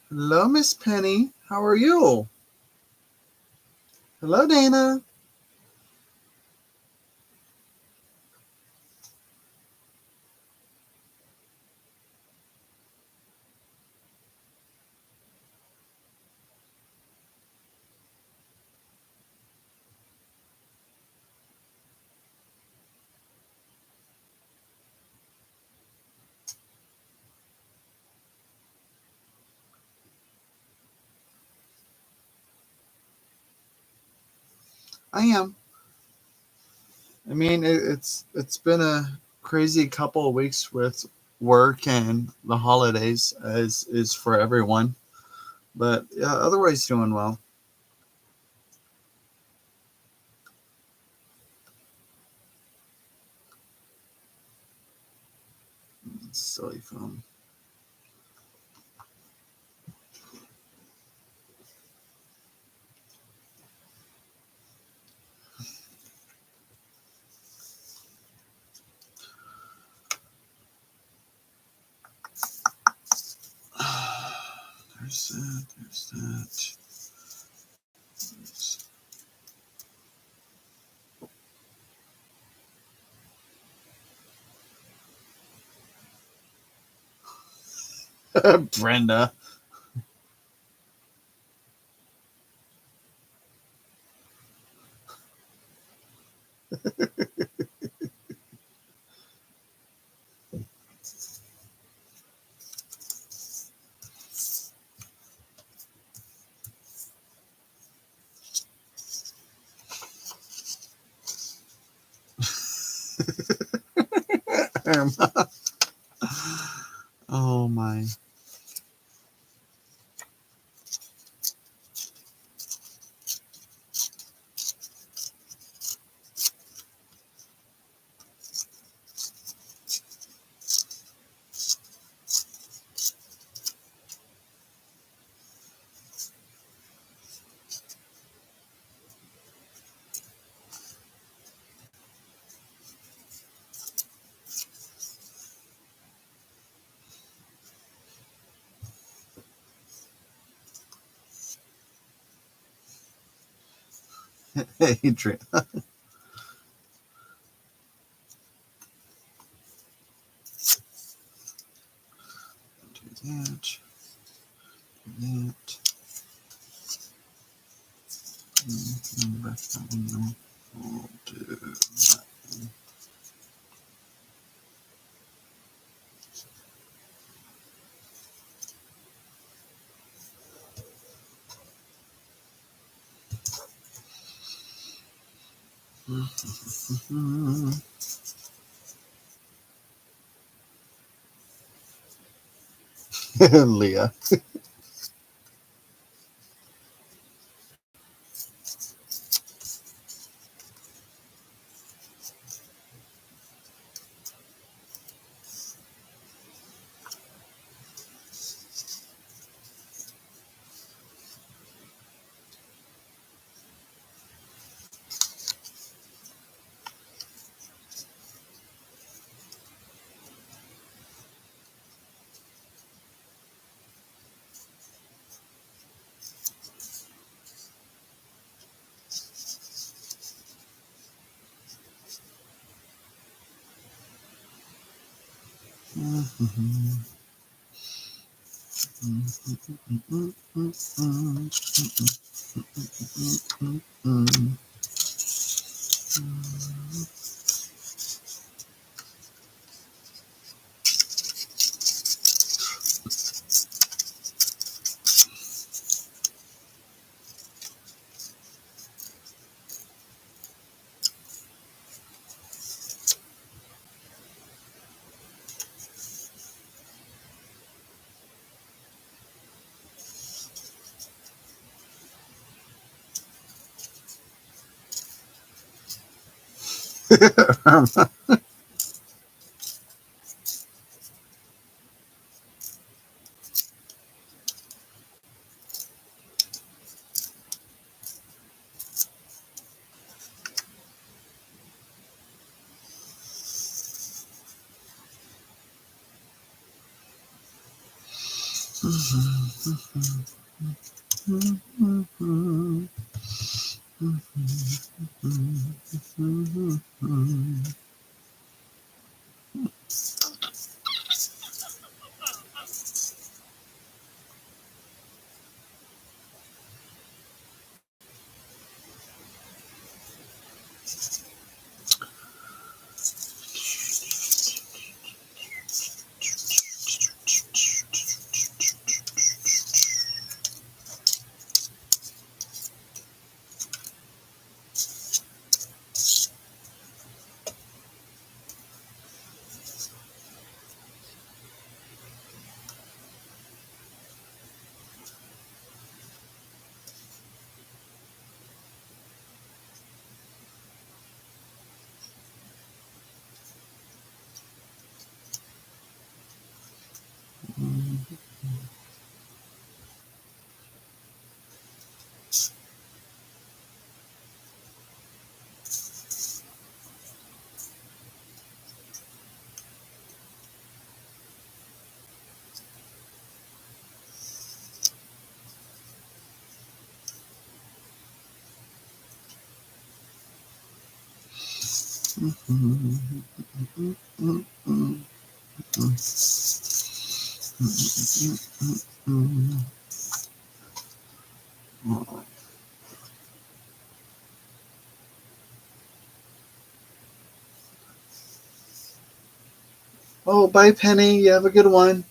Hello, Miss Penny. How are you? Hello, Dana. I am. I mean, it's been a crazy couple of weeks with work and the holidays, as is for everyone. But yeah, otherwise doing well. Silly phone. There's that. There's that. Brenda. Oh my. Adrian. Do that. Do that. Back that window. We'll do that. Leah. Oh, bye, Penny. You have a good one.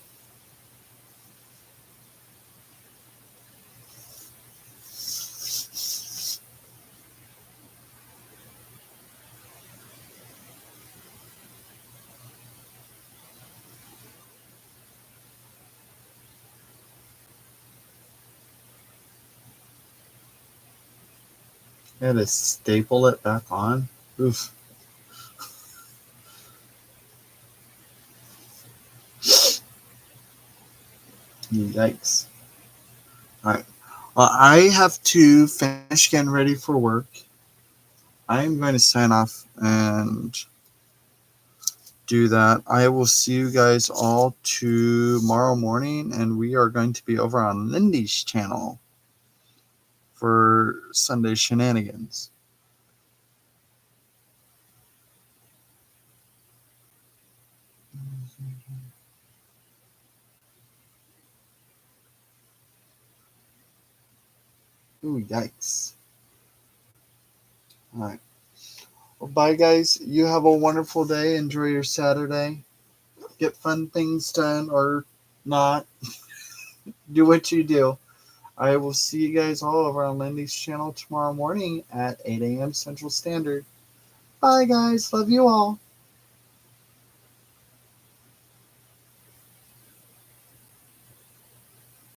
I had to staple it back on. Oof. Yikes. All right. Well, I have to finish getting ready for work. I'm going to sign off and do that. I will see you guys all tomorrow morning, and we are going to be over on Lindy's channel for Sunday shenanigans. Ooh, yikes. All right. Well, bye, guys. You have a wonderful day. Enjoy your Saturday. Get fun things done or not. Do what you do. I will see you guys all over on Lindy's channel tomorrow morning at 8 a.m. Central Standard. Bye, guys. Love you all.